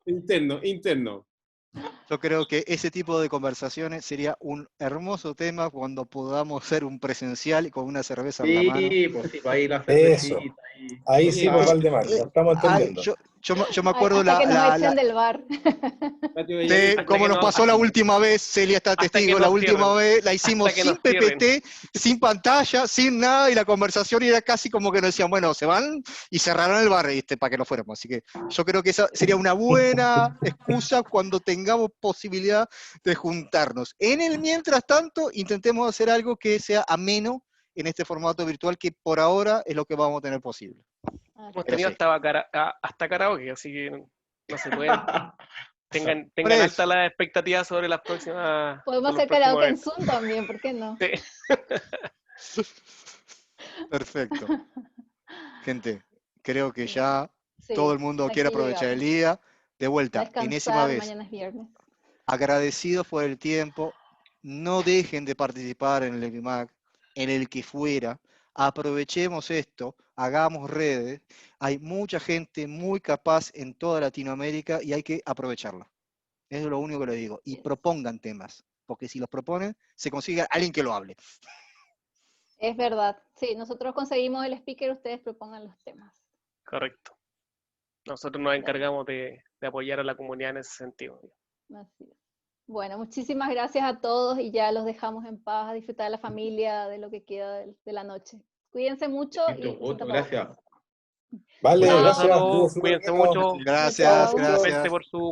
Speaker 7: Interno.
Speaker 4: Yo creo que ese tipo de conversaciones sería un hermoso tema cuando podamos hacer un presencial con una cerveza en la mano.
Speaker 9: Pues sí, ahí la
Speaker 8: cervecita. Ahí sí, pues, Valdemar, lo estamos entendiendo.
Speaker 4: Yo me acuerdo
Speaker 1: hasta que nos echen del bar.
Speaker 4: Como nos pasó la última vez, Celia está testigo, la última vez la hicimos sin PPT, sin pantalla, sin nada, y la conversación era casi como que nos decían, bueno, se van y cerraron el bar, para que no fuéramos. Así que yo creo que esa sería una buena excusa cuando tengamos posibilidad de juntarnos. En el mientras tanto, intentemos hacer algo que sea ameno en este formato virtual, que por ahora es lo que vamos a tener posible.
Speaker 2: Hemos tenido hasta karaoke, así que no se pueden. Tengan alta las expectativas sobre las próximas.
Speaker 1: Podemos hacer karaoke en Zoom también, ¿por qué no?
Speaker 4: Sí. Perfecto. Gente, creo que ya todo el mundo quiere aprovechar el día. De vuelta, enésima vez.
Speaker 1: Mañana es viernes.
Speaker 4: Agradecidos por el tiempo. No dejen de participar en el BIMAC, en el que fuera. Aprovechemos esto. hagamos redes. Hay mucha gente muy capaz en toda Latinoamérica y hay que aprovecharla. Eso es lo único que le digo. Y propongan temas, porque si los proponen, se consigue alguien que lo hable.
Speaker 1: Es verdad. Sí, nosotros conseguimos el speaker, ustedes propongan los temas.
Speaker 2: Correcto. Nosotros nos encargamos de apoyar a la comunidad en ese sentido.
Speaker 1: Así es. Bueno, muchísimas gracias a todos y ya los dejamos en paz a disfrutar de la familia, de lo que queda de la noche. Cuídense mucho y
Speaker 9: Gracias.
Speaker 8: Vale,
Speaker 2: Muchas
Speaker 8: gracias.
Speaker 2: gracias a todos, cuídense mucho.
Speaker 4: Gracias,
Speaker 2: Suerte
Speaker 4: gracias.
Speaker 2: por su